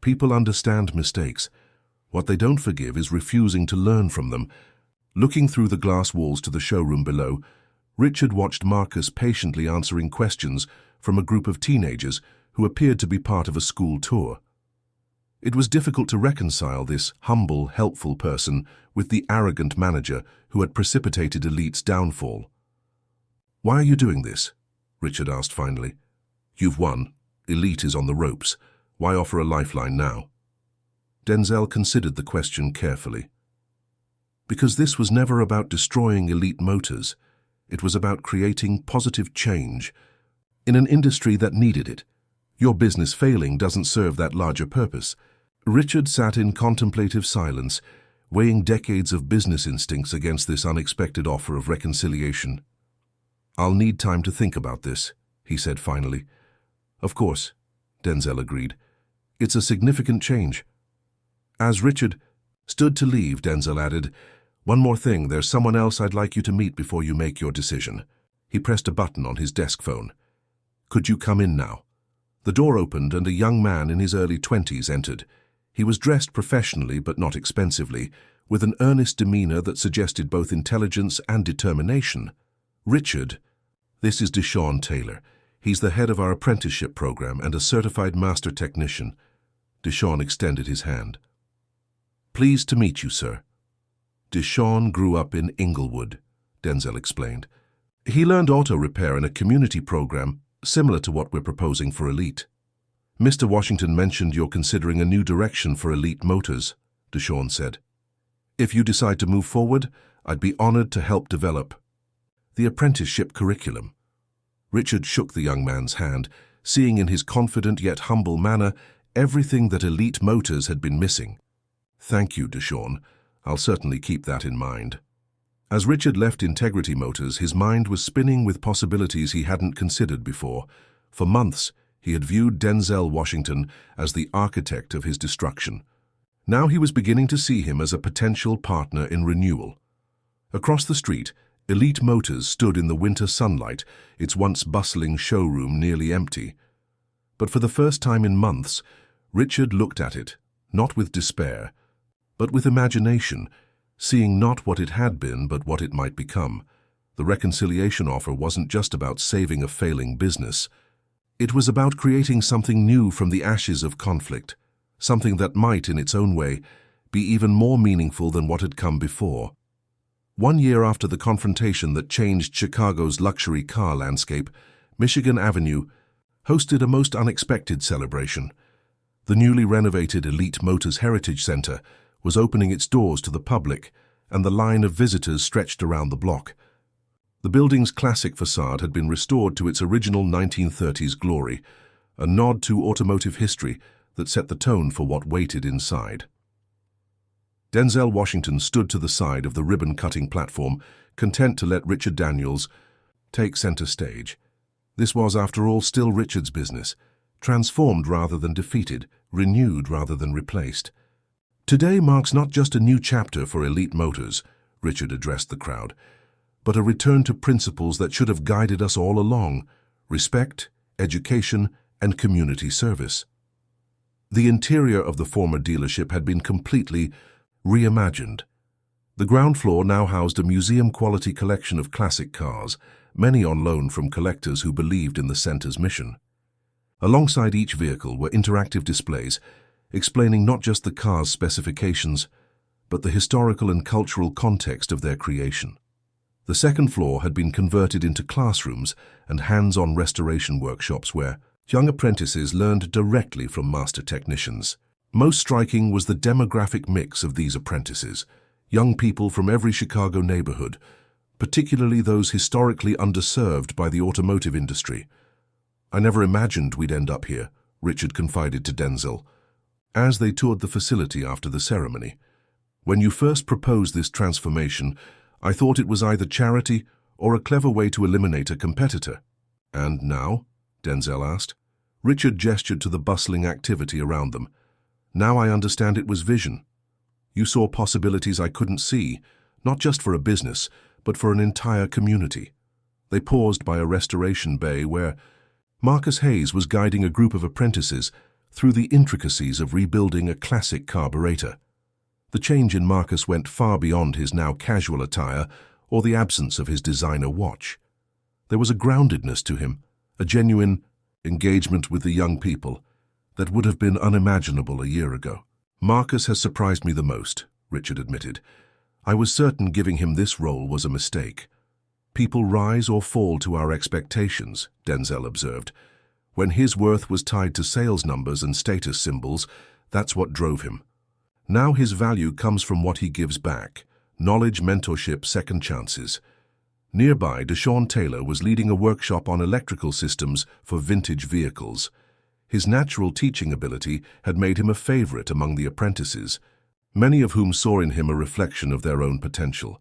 People understand mistakes. What they don't forgive is refusing to learn from them. Looking through the glass walls to the showroom below, Richard watched Marcus patiently answering questions from a group of teenagers who appeared to be part of a school tour. It was difficult to reconcile this humble, helpful person with the arrogant manager who had precipitated Elite's downfall. Why are you doing this? Richard asked finally. You've won. Elite is on the ropes. Why offer a lifeline now? Denzel considered the question carefully. Because this was never about destroying Elite Motors. It was about creating positive change in an industry that needed it. Your business failing doesn't serve that larger purpose. Richard sat in contemplative silence, weighing decades of business instincts against this unexpected offer of reconciliation. I'll need time to think about this, he said finally. Of course, Denzel agreed. It's a significant change. As Richard stood to leave, Denzel added, One more thing, there's someone else I'd like you to meet before you make your decision. He pressed a button on his desk phone. Could you come in now? The door opened and a young man in his early 20s entered. He was dressed professionally but not expensively, with an earnest demeanor that suggested both intelligence and determination. Richard, this is Deshaun Taylor. He's the head of our apprenticeship program and a certified master technician. Deshaun extended his hand. Pleased to meet you, sir. Deshaun grew up in Inglewood, Denzel explained. He learned auto repair in a community program similar to what we're proposing for Elite. Mr. Washington mentioned you're considering a new direction for Elite Motors, Deshaun said. If you decide to move forward, I'd be honored to help develop the apprenticeship curriculum. Richard shook the young man's hand, seeing in his confident yet humble manner everything that Elite Motors had been missing. Thank you, Deshaun. I'll certainly keep that in mind. As Richard left Integrity Motors, his mind was spinning with possibilities he hadn't considered before. For months, he had viewed Denzel Washington as the architect of his destruction. Now he was beginning to see him as a potential partner in renewal. Across the street, Elite Motors stood in the winter sunlight, its once bustling showroom nearly empty. But for the first time in months, Richard looked at it, not with despair, but with imagination, seeing not what it had been but what it might become. The reconciliation offer wasn't just about saving a failing business. It was about creating something new from the ashes of conflict, something that might, in its own way, be even more meaningful than what had come before. 1 year after the confrontation that changed Chicago's luxury car landscape, Michigan Avenue hosted a most unexpected celebration. The newly renovated Elite Motors Heritage Center was opening its doors to the public, and the line of visitors stretched around the block. The building's classic facade had been restored to its original 1930s glory, a nod to automotive history that set the tone for what waited inside. Denzel Washington stood to the side of the ribbon-cutting platform, content to let Richard Daniels take center stage. This was, after all, still Richard's business, transformed rather than defeated, renewed rather than replaced. Today marks not just a new chapter for Elite Motors, Richard addressed the crowd, but a return to principles that should have guided us all along: respect, education, and community service. The interior of the former dealership had been completely reimagined. The ground floor now housed a museum-quality collection of classic cars, many on loan from collectors who believed in the center's mission. Alongside each vehicle were interactive displays, explaining not just the car's specifications, but the historical and cultural context of their creation. The second floor had been converted into classrooms and hands-on restoration workshops where young apprentices learned directly from master technicians. Most striking was the demographic mix of these apprentices, young people from every Chicago neighborhood, particularly those historically underserved by the automotive industry. "I never imagined we'd end up here," Richard confided to Denzel, as they toured the facility after the ceremony. "When you first proposed this transformation, I thought it was either charity or a clever way to eliminate a competitor." "And now?" Denzel asked. Richard gestured to the bustling activity around them. "Now I understand it was vision. You saw possibilities I couldn't see, not just for a business, but for an entire community." They paused by a restoration bay where Marcus Hayes was guiding a group of apprentices through the intricacies of rebuilding a classic carburetor. The change in Marcus went far beyond his now casual attire or the absence of his designer watch. There was a groundedness to him, a genuine engagement with the young people that would have been unimaginable a year ago. "Marcus has surprised me the most," Richard admitted. "I was certain giving him this role was a mistake." "People rise or fall to our expectations," Denzel observed. "When his worth was tied to sales numbers and status symbols, that's what drove him. Now his value comes from what he gives back: knowledge, mentorship, second chances." Nearby, Deshaun Taylor was leading a workshop on electrical systems for vintage vehicles. His natural teaching ability had made him a favorite among the apprentices, many of whom saw in him a reflection of their own potential.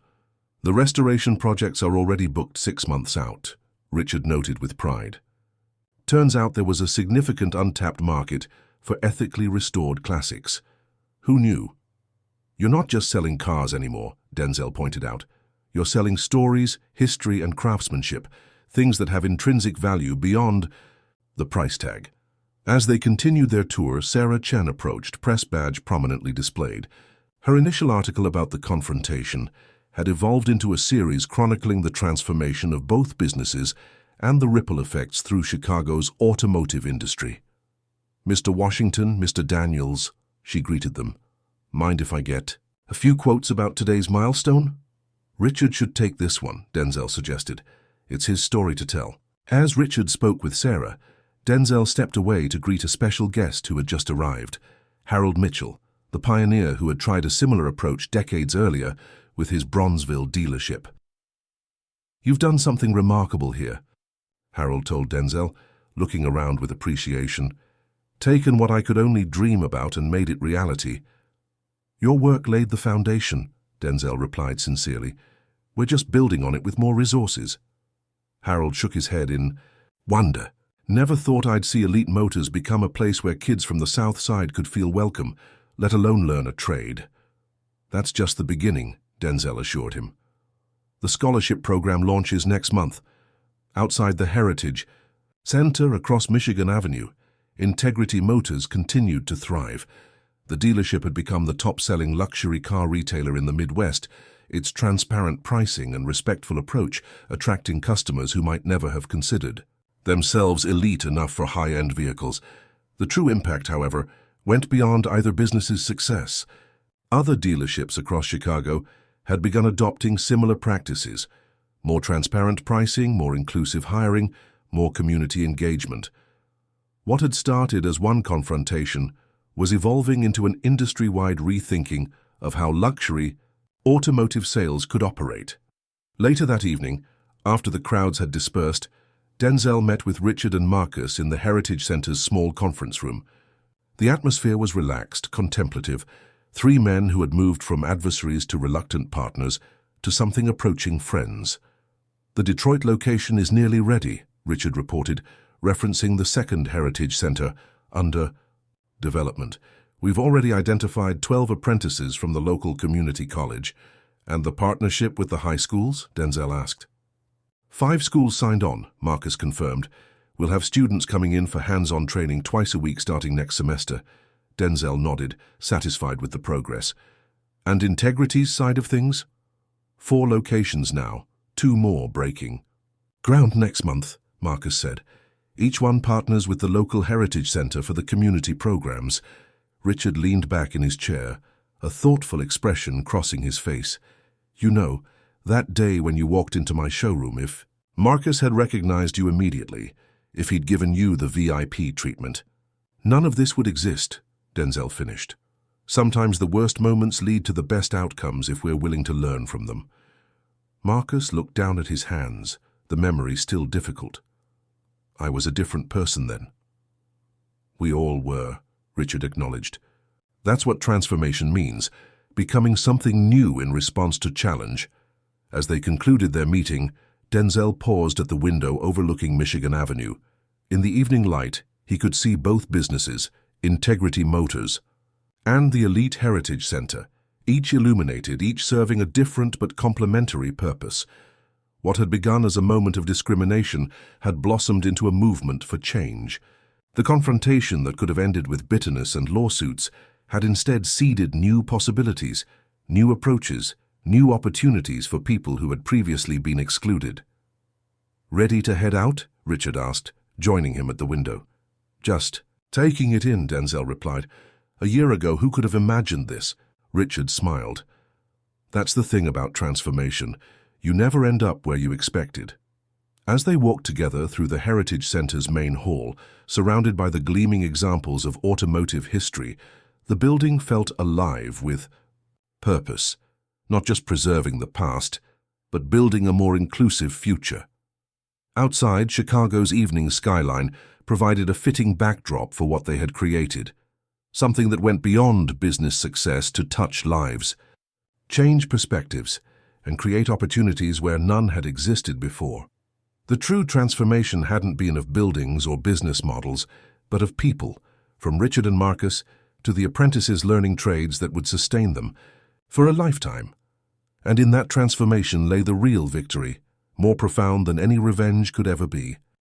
"The restoration projects are already booked 6 months out," Richard noted with pride. Turns out there was a significant untapped market for ethically restored classics. "Who knew?" "You're not just selling cars anymore," Denzel pointed out. "You're selling stories, history, and craftsmanship, things that have intrinsic value beyond the price tag." As they continued their tour, Sarah Chen approached, press badge prominently displayed. Her initial article about the confrontation had evolved into a series chronicling the transformation of both businesses and the ripple effects through Chicago's automotive industry. "Mr. Washington, Mr. Daniels," she greeted them. "Mind if I get a few quotes about today's milestone?" "Richard should take this one," Denzel suggested. "It's his story to tell." As Richard spoke with Sarah, Denzel stepped away to greet a special guest who had just arrived, Harold Mitchell, the pioneer who had tried a similar approach decades earlier with his Bronzeville dealership. "You've done something remarkable here," Harold told Denzel, looking around with appreciation. "Taken what I could only dream about and made it reality." "Your work laid the foundation," Denzel replied sincerely. "We're just building on it with more resources." Harold shook his head in wonder. "Never thought I'd see Elite Motors become a place where kids from the South Side could feel welcome, let alone learn a trade." "That's just the beginning," Denzel assured him. "The scholarship program launches next month. Outside the Heritage Center across Michigan Avenue, Integrity Motors continued to thrive. The dealership had become the top-selling luxury car retailer in the Midwest, its transparent pricing and respectful approach attracting customers who might never have considered themselves elite enough for high-end vehicles. The true impact, however, went beyond either business's success. Other dealerships across Chicago had begun adopting similar practices: more transparent pricing, more inclusive hiring, more community engagement. What had started as one confrontation was evolving into an industry-wide rethinking of how luxury automotive sales could operate. Later that evening, after the crowds had dispersed, Denzel met with Richard and Marcus in the Heritage Center's small conference room. The atmosphere was relaxed, contemplative, 3 men who had moved from adversaries to reluctant partners to something approaching friends. "The Detroit location is nearly ready," Richard reported, referencing the second Heritage Center under development. "We've already identified 12 apprentices from the local community college." "And the partnership with the high schools?" Denzel asked. 5 schools signed on, Marcus confirmed. "We'll have students coming in for hands-on training twice a week starting next semester." Denzel nodded, satisfied with the progress. "And Integrity's side of things?" 4 locations now, 2 more breaking ground next month, Marcus said. "Each one partners with the local Heritage Center for the community programs." Richard leaned back in his chair, a thoughtful expression crossing his face. "You know, That day when you walked into my showroom, if Marcus had recognized you immediately, if he'd given you the VIP treatment. None of this would exist, Denzel finished. Sometimes the worst moments lead to the best outcomes if we're willing to learn from them. Marcus looked down at his hands, the memory still difficult. I was a different person then. We all were, Richard acknowledged. That's what transformation means, becoming something new in response to challenge. As they concluded their meeting, Denzel paused at the window overlooking Michigan Avenue. In the evening light, he could see both businesses, Integrity Motors and the Elite Heritage Center, each illuminated, each serving a different but complementary purpose. What had begun as a moment of discrimination had blossomed into a movement for change. The confrontation that could have ended with bitterness and lawsuits had instead seeded new possibilities, new approaches, new opportunities for people who had previously been excluded. "Ready to head out?" Richard asked, joining him at the window. "Just taking it in," Denzel replied. "A year ago, who could have imagined this?" Richard smiled. "That's the thing about transformation. You never end up where you expected." As they walked together through the Heritage Center's main hall, surrounded by the gleaming examples of automotive history, the building felt alive with purpose, not just preserving the past, but building a more inclusive future. Outside, Chicago's evening skyline provided a fitting backdrop for what they had created, something that went beyond business success to touch lives, change perspectives, and create opportunities where none had existed before. The true transformation hadn't been of buildings or business models, but of people, from Richard and Marcus to the apprentices learning trades that would sustain them for a lifetime. And in that transformation lay the real victory, more profound than any revenge could ever be.